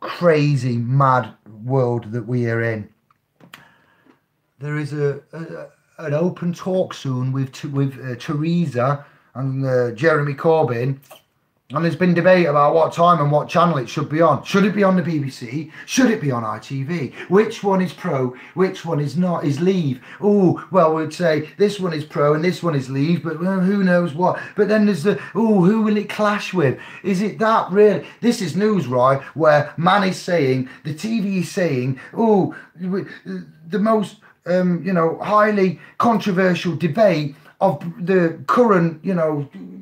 crazy, mad world that we are in. There is an open talk soon with Theresa and Jeremy Corbyn. And there's been debate about what time and what channel it should be on. Should it be on the BBC? Should it be on ITV? Which one is pro? Which one is not? Is leave? Oh, well, we'd say this one is pro and this one is leave, but well, who knows what? But then there's the, who will it clash with? Is it that really? This is news, right? Where man is saying, the TV is saying, the most, highly controversial debate of the current,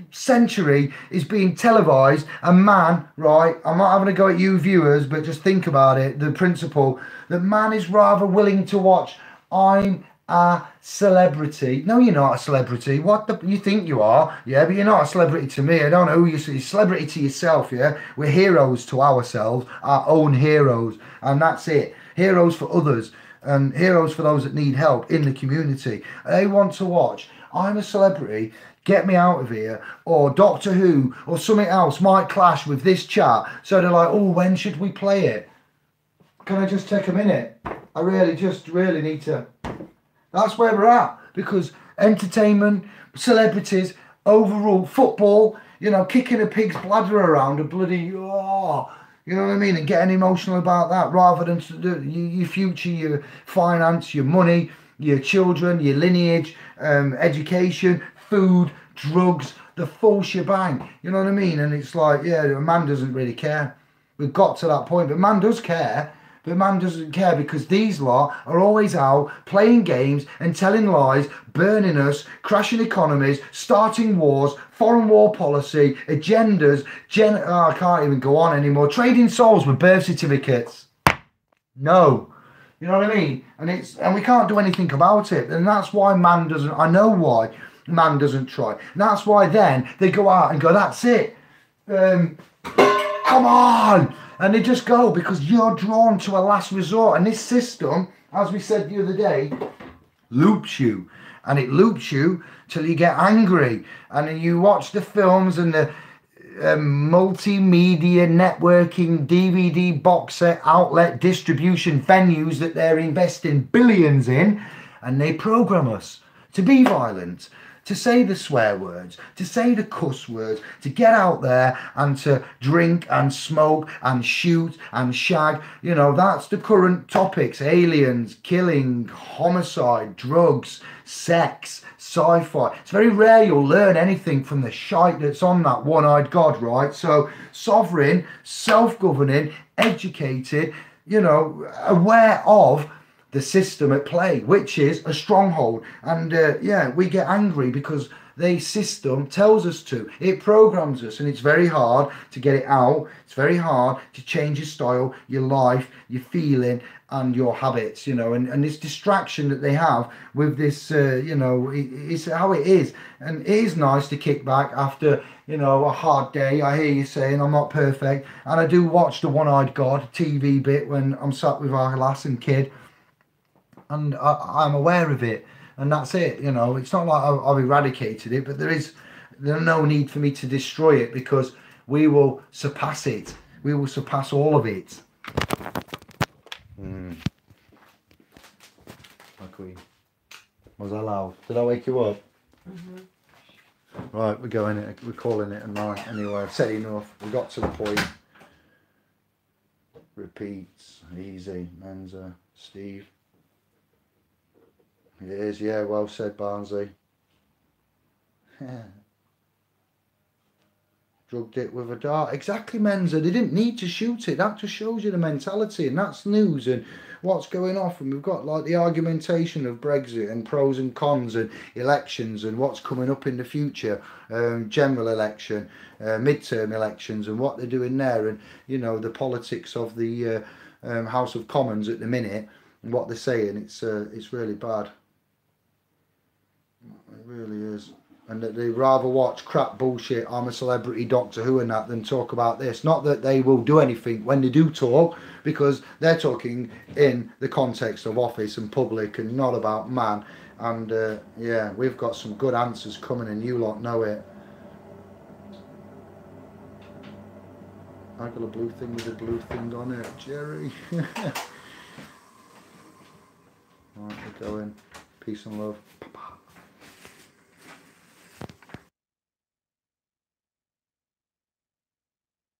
century is being televised, and man, right, I'm not having a go at you viewers, but just think about it, the principle that man is rather willing to watch I'm a celebrity. No, you're not a celebrity. You think you are, yeah, but you're not a celebrity to me. I don't know who you're a celebrity to yourself, yeah. We're heroes to ourselves, our own heroes, and that's it. Heroes for others and heroes for those that need help in the community. They want to watch I'm a celebrity, get me out of here, or Doctor Who or something else might clash with this chat, so they're like, when should we play it? Can I just take a minute? I really need to. That's where we're at, because entertainment, celebrities, overall football, kicking a pig's bladder around a bloody, you know what I mean, and getting emotional about that, rather than your future, your finance, your money, your children, your lineage, education, food, drugs, the full shebang. You know what I mean? And it's like, yeah, man doesn't really care. We've got to that point, but man does care. But man doesn't care because these lot are always out playing games and telling lies, burning us, crashing economies, starting wars, foreign war policy, agendas, I can't even go on anymore. Trading souls with birth certificates. No. You know what I mean? And we can't do anything about it. And that's why man doesn't, I know why man doesn't try. And that's why then they go out and go, that's it. Come on. And they just go, because you're drawn to a last resort. And this system, as we said the other day, loops you. And it loops you till you get angry. And then you watch the films and multimedia networking DVD box set outlet distribution venues that they're investing billions in, and they program us to be violent, to say the swear words, to say the cuss words, to get out there and to drink and smoke and shoot and shag. You know, that's the current topics: aliens, killing, homicide, drugs, sex, sci-fi. It's very rare you'll learn anything from the shite that's on that one-eyed god, right? So sovereign, self-governing, educated, you know, aware of the system at play, which is a stronghold. And yeah, we get angry because the system tells us to. It programs us, and it's very hard to get it out. It's very hard to change your style, your life, your feeling, and your habits, you know, and this distraction that they have with this, you know, it's how it is. And it is nice to kick back after, you know, a hard day. I hear you saying I'm not perfect, and I do watch the One-Eyed God TV bit when I'm sat with our lass and kid, and I'm aware of it, and that's it. You know, it's not like I've eradicated it, but there's no need for me to destroy it, because we will surpass it. We will surpass all of it. My queen. Was I loud? Did I wake you up? Right, we're going it. We're calling it a night anyway. I've said enough. We got to the point. Repeats. Easy. Menza. Steve. It is, yeah, well said, Barnsley. Drugged it with a dart. Exactly, Menza. They didn't need to shoot it. That just shows you the mentality, and that's news and what's going off. And we've got like the argumentation of Brexit and pros and cons and elections and what's coming up in the future, general election, midterm elections, and what they're doing there, and you know the politics of the House of Commons at the minute and what they're saying. It's really bad. It really is. And that they rather watch crap bullshit, I'm a celebrity, Doctor Who and that, than talk about this. Not that they will do anything when they do talk, because they're talking in the context of office and public and not about man. And yeah, we've got some good answers coming, and you lot know it. I got a blue thing with a blue thing on it, Jerry. Right, we're going. Peace and love.